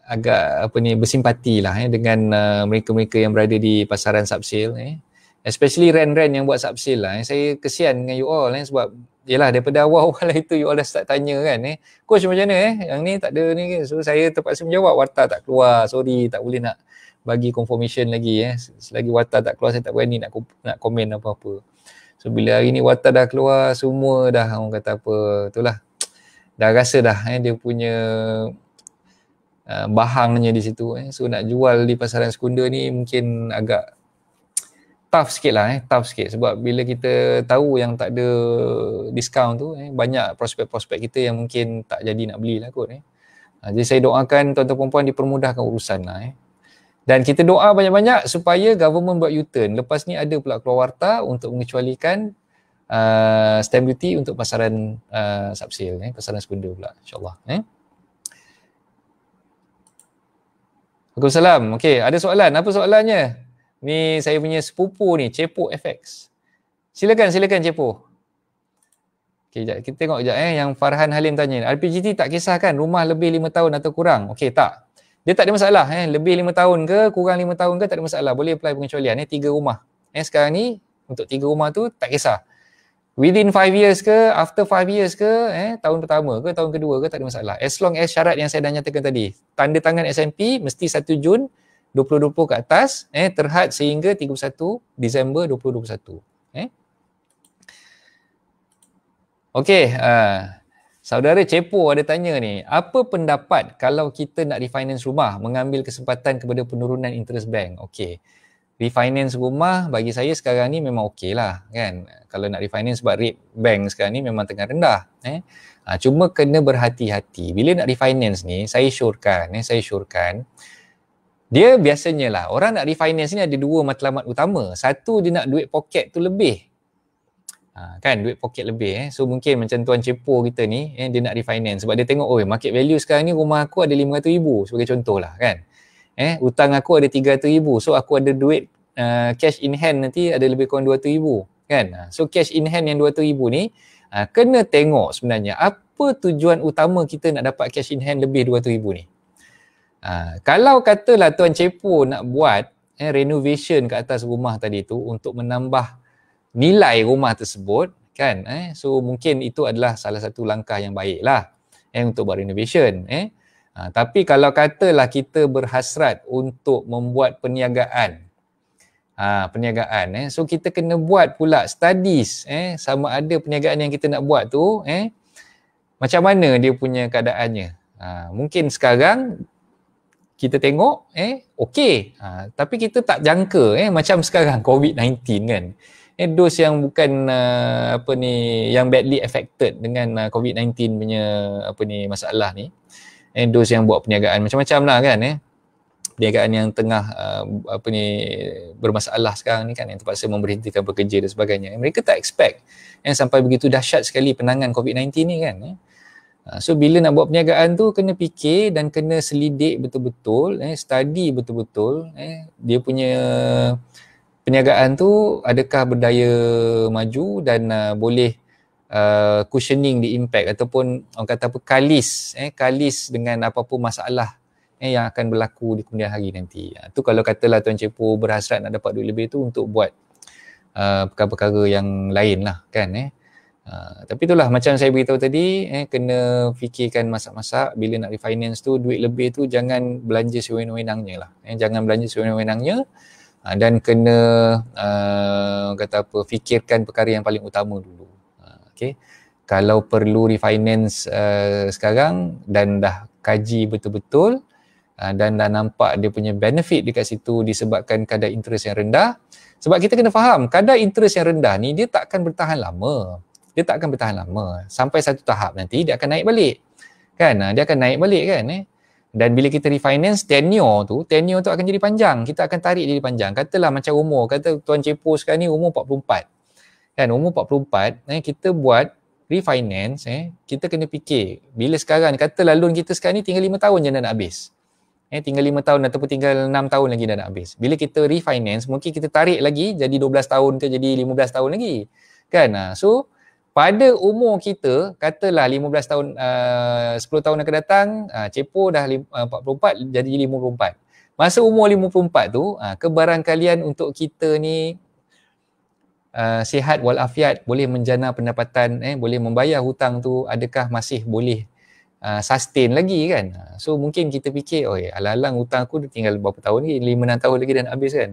agak bersimpati lah dengan mereka-mereka yang berada di pasaran subsale, especially rent-rent yang buat subsale lah. Saya kesian dengan you all sebab yelah daripada awal-awal itu you all dah start tanya kan, Coach macam mana yang ni tak ada ni, so saya terpaksa menjawab warta tak keluar, sorry tak boleh nak bagi confirmation lagi. Selagi warta tak keluar saya tak berani nak komen apa-apa. So bila hari ni warta dah keluar, semua dah orang kata apa, itulah dah rasa dah dia punya bahangnya di situ. So nak jual di pasaran sekunder ni mungkin agak tough sikit lah, tough sikit sebab bila kita tahu yang tak ada diskaun tu, banyak prospek-prospek kita yang mungkin tak jadi nak beli lah kot. Jadi saya doakan tuan-tuan perempuan dipermudahkan urusan lah. Dan kita doa banyak-banyak supaya government buat U-turn. Lepas ni ada pula keluar warta untuk mengecualikan stamp duty untuk pasaran subsale, pasaran sekunder pula, insyaAllah. Waalaikumsalam. Okey, ada soalan? Apa soalannya? Ni saya punya sepupu ni, Cepo FX. Silakan Cepo. Okey, kita tengok sekejap yang Farhan Halim tanya. RPGT tak kisahkan rumah lebih 5 tahun atau kurang? Okey, tak. Dia tak ada masalah. Lebih 5 tahun ke, kurang 5 tahun ke, tak ada masalah. Boleh apply pengecualian. 3 rumah. Sekarang ni, untuk 3 rumah tu, tak kisah. Within 5 years ke, after 5 years ke, tahun pertama ke, tahun kedua ke, tak ada masalah. As long as syarat yang saya dah nyatakan tadi. Tanda tangan SMP mesti 1 Jun 2020 ke atas, terhad sehingga 31 Disember 2021. Okey, saudara Cepo ada tanya ni, apa pendapat kalau kita nak refinance rumah, mengambil kesempatan kepada penurunan interest bank? Okey. Refinance rumah bagi saya sekarang ni memang okey lah kan. Kalau nak refinance sebab rate bank sekarang ni memang tengah rendah. Cuma kena berhati-hati. Bila nak refinance ni, saya syorkan, dia biasanya lah, orang nak refinance ni ada 2 matlamat utama. Satu, dia nak duit poket tu lebih. Kan, duit poket lebih. So mungkin macam Tuan Cepo kita ni, dia nak refinance sebab dia tengok, market value sekarang ni rumah aku ada 500,000 sebagai contoh lah kan. Hutang aku ada 300,000, so aku ada duit cash in hand nanti ada lebih kurang 200,000 kan. So cash in hand yang 200,000 ni kena tengok sebenarnya apa tujuan utama kita nak dapat cash in hand lebih 200,000 ni. Kalau katalah Tuan Cepo nak buat renovation ke atas rumah tadi tu untuk menambah nilai rumah tersebut kan, so mungkin itu adalah salah satu langkah yang baik lah untuk buat renovation. Tapi kalau katalah kita berhasrat untuk membuat perniagaan, so kita kena buat pula studies, sama ada perniagaan yang kita nak buat tu, macam mana dia punya keadaannya. Mungkin sekarang kita tengok, okey, tapi kita tak jangka, macam sekarang COVID-19 kan. Those yang bukan yang badly affected dengan COVID-19 punya masalah ni. Those yang buat perniagaan macam-macam lah kan, perniagaan yang tengah bermasalah sekarang ni kan, yang terpaksa memberhentikan pekerja dan sebagainya. Mereka tak expect sampai begitu dahsyat sekali penanganan COVID-19 ni kan. So bila nak buat perniagaan tu kena fikir dan kena selidik betul-betul, study betul-betul, dia punya perniagaan tu adakah berdaya maju dan boleh cushioning the impact ataupun orang kata apa, kalis dengan apa-apa masalah yang akan berlaku di kemudian hari nanti. Tu kalau katalah Tuan Cepo berhasrat nak dapat duit lebih tu untuk buat perkara-perkara yang lain lah kan. Tapi itulah macam saya beritahu tadi, kena fikirkan masak-masak bila nak refinance tu, duit lebih tu jangan belanja sewenang-wenangnya lah. Jangan belanja sewenang-wenangnya dan kena kata apa, fikirkan perkara yang paling utama dulu. Okay. Kalau perlu refinance sekarang dan dah kaji betul-betul dan dah nampak dia punya benefit dekat situ disebabkan kadar interest yang rendah. Sebab kita kena faham, kadar interest yang rendah ni dia tak akan bertahan lama. Sampai satu tahap nanti dia akan naik balik. Kan? Dia akan naik balik kan. Dan bila kita refinance, tenure tu akan jadi panjang. Kita akan tarik jadi panjang. Katalah macam umur, kata Tuan Cepo sekarang ni umur 44. Kan, umur 44, kita buat refinance, kita kena fikir, bila sekarang, katalah loan kita sekarang ni tinggal 5 tahun je nak habis. Tinggal 5 tahun ataupun tinggal 6 tahun lagi dah nak habis. Bila kita refinance, mungkin kita tarik lagi jadi 12 tahun ke jadi 15 tahun lagi. Kan? So, pada umur kita, katalah 15 tahun, 10 tahun akan datang, Cepo dah 44 jadi 54. Masa umur 54 tu, kebarangkalian untuk kita ni sihat walafiat, boleh menjana pendapatan, boleh membayar hutang tu, adakah masih boleh sustain lagi kan. So mungkin kita fikir, alang-alang hutang aku tinggal berapa tahun lagi, 5-6 tahun lagi dah nak habis kan.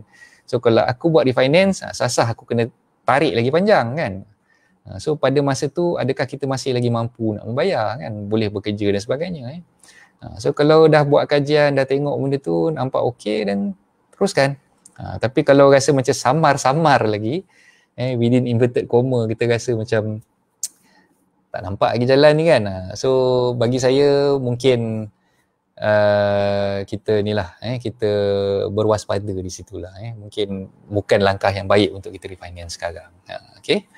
So kalau aku buat refinance, sasah aku kena tarik lagi panjang kan. So pada masa tu adakah kita masih lagi mampu nak membayar kan, boleh bekerja dan sebagainya. So kalau dah buat kajian, dah tengok benda tu nampak okey, dan teruskan. Tapi kalau rasa macam samar-samar lagi, within inverted comma, kita rasa macam tak nampak lagi jalan ni kan. So bagi saya mungkin kita ni lah, kita berwaspada di situlah. Mungkin bukan langkah yang baik untuk kita refinance sekarang. Okay.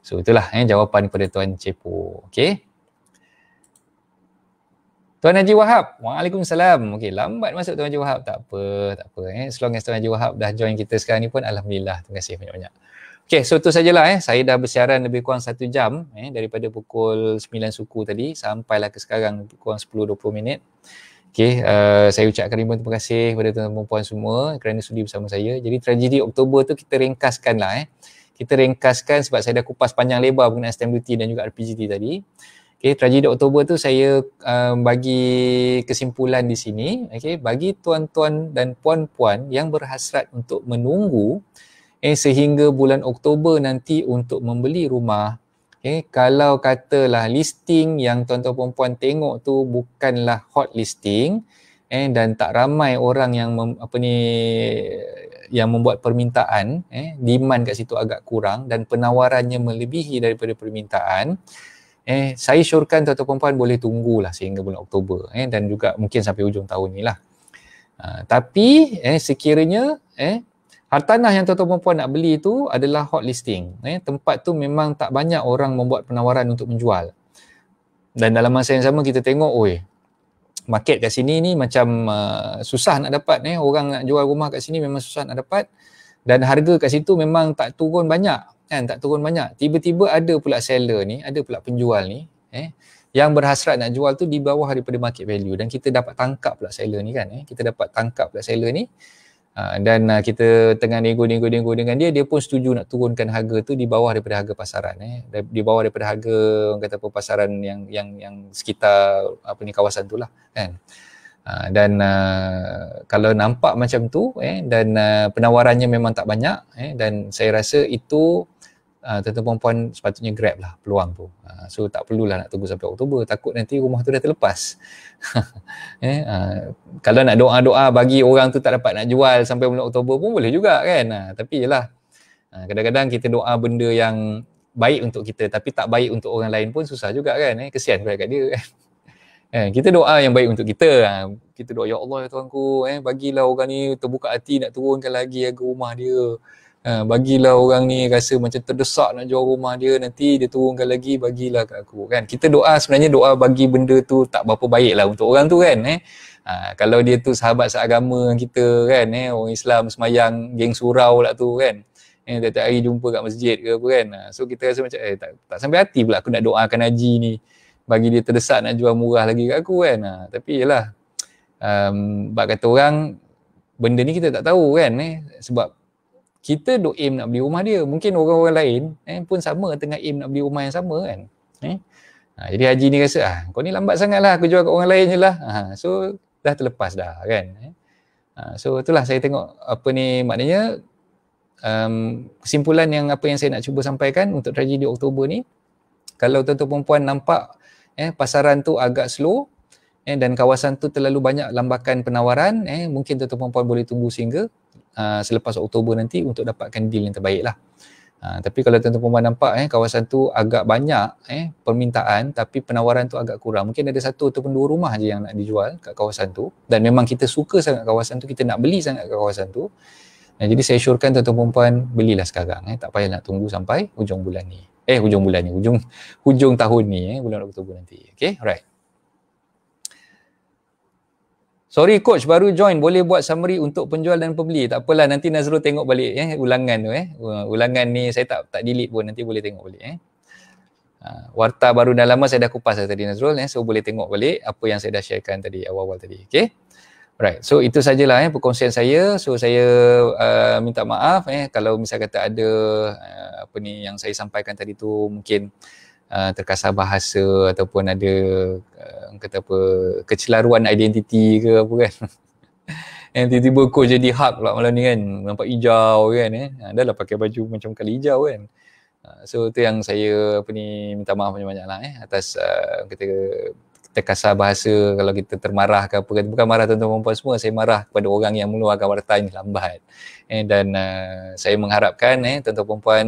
So itulah jawapan kepada Tuan Cepo. Okay. Tuan Haji Wahab, Waalaikumsalam. Okey, lambat masuk Tuan Haji Wahab. Tak apa. As long as Tuan Haji Wahab dah join kita sekarang ni pun, alhamdulillah. Terima kasih banyak-banyak. Okey, so itu sajalah. Saya dah bersiaran lebih kurang 1 jam daripada pukul 9 suku tadi sampailah ke sekarang kurang 10-20 minit. Okey, saya ucapkan terima kasih kepada tuan-tuan dan puan semua kerana sudi bersama saya. Jadi tragedi Oktober tu kita ringkaskan lah. Kita ringkaskan sebab saya dah kupas panjang lebar mengenai stamp duty dan juga RPGT tadi. Okay, tragedi Oktober tu saya bagi kesimpulan di sini, bagi tuan-tuan dan puan-puan yang berhasrat untuk menunggu sehingga bulan Oktober nanti untuk membeli rumah, kalau katalah listing yang tuan-tuan puan-puan tengok tu bukanlah hot listing dan tak ramai orang yang membuat permintaan, demand kat situ agak kurang dan penawarannya melebihi daripada permintaan, saya syorkan tuan-tuan puan-puan boleh tunggulah sehingga bulan Oktober dan juga mungkin sampai hujung tahun ni lah. Tapi sekiranya hartanah yang tuan-tuan puan-puan nak beli tu adalah hot listing, tempat tu memang tak banyak orang membuat penawaran untuk menjual. Dan dalam masa yang sama kita tengok, market kat sini ni macam susah nak dapat, orang nak jual rumah kat sini memang susah nak dapat dan harga kat situ memang tak turun banyak. Tak turun banyak. Tiba-tiba ada pula seller ni, ada pula penjual ni yang berhasrat nak jual tu di bawah daripada market value dan kita dapat tangkap pula seller ni kan. Kita dapat tangkap pula seller ni dan kita tengah nego dengan dia pun setuju nak turunkan harga tu di bawah daripada harga pasaran, di bawah daripada harga orang kata pasaran yang sekitar kawasan tu lah kan. Dan kalau nampak macam tu dan penawarannya memang tak banyak dan saya rasa itu tuan-tuan puan sepatutnya grab lah peluang tu. So tak perlulah nak tunggu sampai Oktober, takut nanti rumah tu dah terlepas. Kalau nak doa-doa bagi orang tu tak dapat nak jual sampai bulan Oktober pun boleh juga kan. Tapi yelah, kadang-kadang kita doa benda yang baik untuk kita tapi tak baik untuk orang lain pun susah juga kan. Kesian pula kat dia kan. Kita doa yang baik untuk kita. Kita doa, ya Allah ya Tuhanku, bagilah orang ni terbuka hati nak turunkan lagi harga rumah dia. Bagilah orang ni rasa macam terdesak nak jual rumah dia, nanti dia turunkan lagi, bagilah kat aku kan. Kita doa sebenarnya doa bagi benda tu tak berapa baik lah untuk orang tu kan. Kalau dia tu sahabat seagama kita kan, orang Islam semayang geng surau lah tu kan, tiap-tiap hari jumpa kat masjid ke apa kan. So kita rasa macam tak sampai hati pula aku nak doakan haji ni bagi dia terdesak nak jual murah lagi kat aku kan. Tapi yelah, bak kata orang, benda ni kita tak tahu kan, sebab kita duk aim nak beli rumah dia, mungkin orang-orang lain pun sama tengah aim nak beli rumah yang sama kan. Jadi haji ni rasa kau ni lambat sangat lah, aku jual kat orang lain je lah. So dah terlepas dah kan. So itulah saya tengok maknanya kesimpulan yang saya nak cuba sampaikan untuk tragedi Oktober ni, kalau tuan-tuan perempuan nampak pasaran tu agak slow dan kawasan tu terlalu banyak lambakan penawaran, mungkin tuan-tuan perempuan boleh tunggu sehingga selepas Oktober nanti untuk dapatkan deal yang terbaik lah. Tapi kalau tuan-tuan perempuan nampak kawasan tu agak banyak permintaan tapi penawaran tu agak kurang, mungkin ada 1 ataupun 2 rumah je yang nak dijual kat kawasan tu dan memang kita suka sangat kawasan tu, kita nak beli sangat kat kawasan tu, jadi saya syorkan tuan-tuan perempuan belilah sekarang, tak payah nak tunggu sampai hujung tahun ni, bulan Oktober nanti. Okay, alright. Sorry coach, baru join, boleh buat summary untuk penjual dan pembeli? Tak apalah, nanti Nazrul tengok balik ulangan tu. Ulangan ni saya tak delete pun, nanti boleh tengok balik. Warta baru dah lama saya dah kupas tadi Nazrul, so boleh tengok balik apa yang saya dah sharekan tadi awal-awal tadi. Okay, right. So itu sajalah perkongsian saya. So saya minta maaf kalau misal kata ada yang saya sampaikan tadi tu mungkin terkasar bahasa ataupun ada kecelaruan identiti ke apa kan. Tiba-tiba coach jadi hak pula malam ni kan, nampak hijau kan, dah lah pakai baju macam kali hijau kan. So tu yang saya minta maaf banyak-banyak lah atas kita kasar bahasa, kalau kita termarah ke apa, bukan marah tuan-tuan perempuan semua, saya marah kepada orang yang mengeluarkan warta ini lambat. Dan saya mengharapkan tuan-tuan perempuan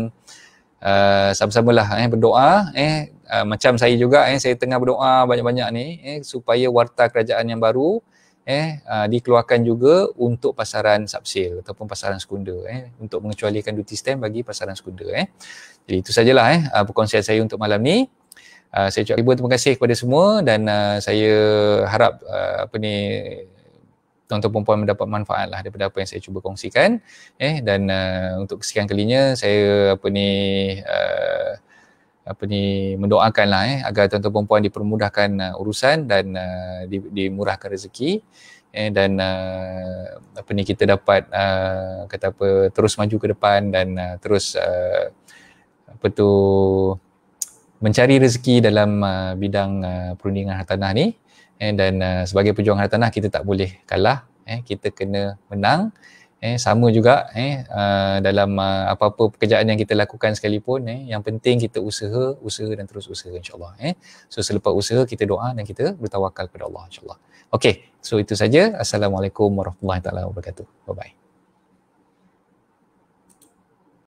sama-samalah berdoa, macam saya juga, saya tengah berdoa banyak-banyak ni, supaya warta kerajaan yang baru dikeluarkan juga untuk pasaran subsil ataupun pasaran sekunder, untuk mengecualikan duty stamp bagi pasaran sekunder. Jadi itu sajalah perkongsian saya untuk malam ni. Saya ucap ribuan terima kasih kepada semua, dan saya harap tuan-tuan perempuan mendapat manfaat lah daripada apa yang saya cuba kongsikan. Dan untuk kesekian kalinya saya mendoakanlah agar tuan-tuan perempuan dipermudahkan urusan dan dimurahkan rezeki, dan kita dapat terus maju ke depan dan terus mencari rezeki dalam bidang perundingan hartanah ni. Dan sebagai pejuang hartanah kita tak boleh kalah, kita kena menang. Sama juga dalam apa-apa pekerjaan yang kita lakukan sekalipun, yang penting kita usaha dan terus usaha, insyaAllah. So selepas usaha kita doa dan kita bertawakal kepada Allah, insyaAllah. Okay, so itu saja. Assalamualaikum warahmatullahi wabarakatuh. Bye-bye.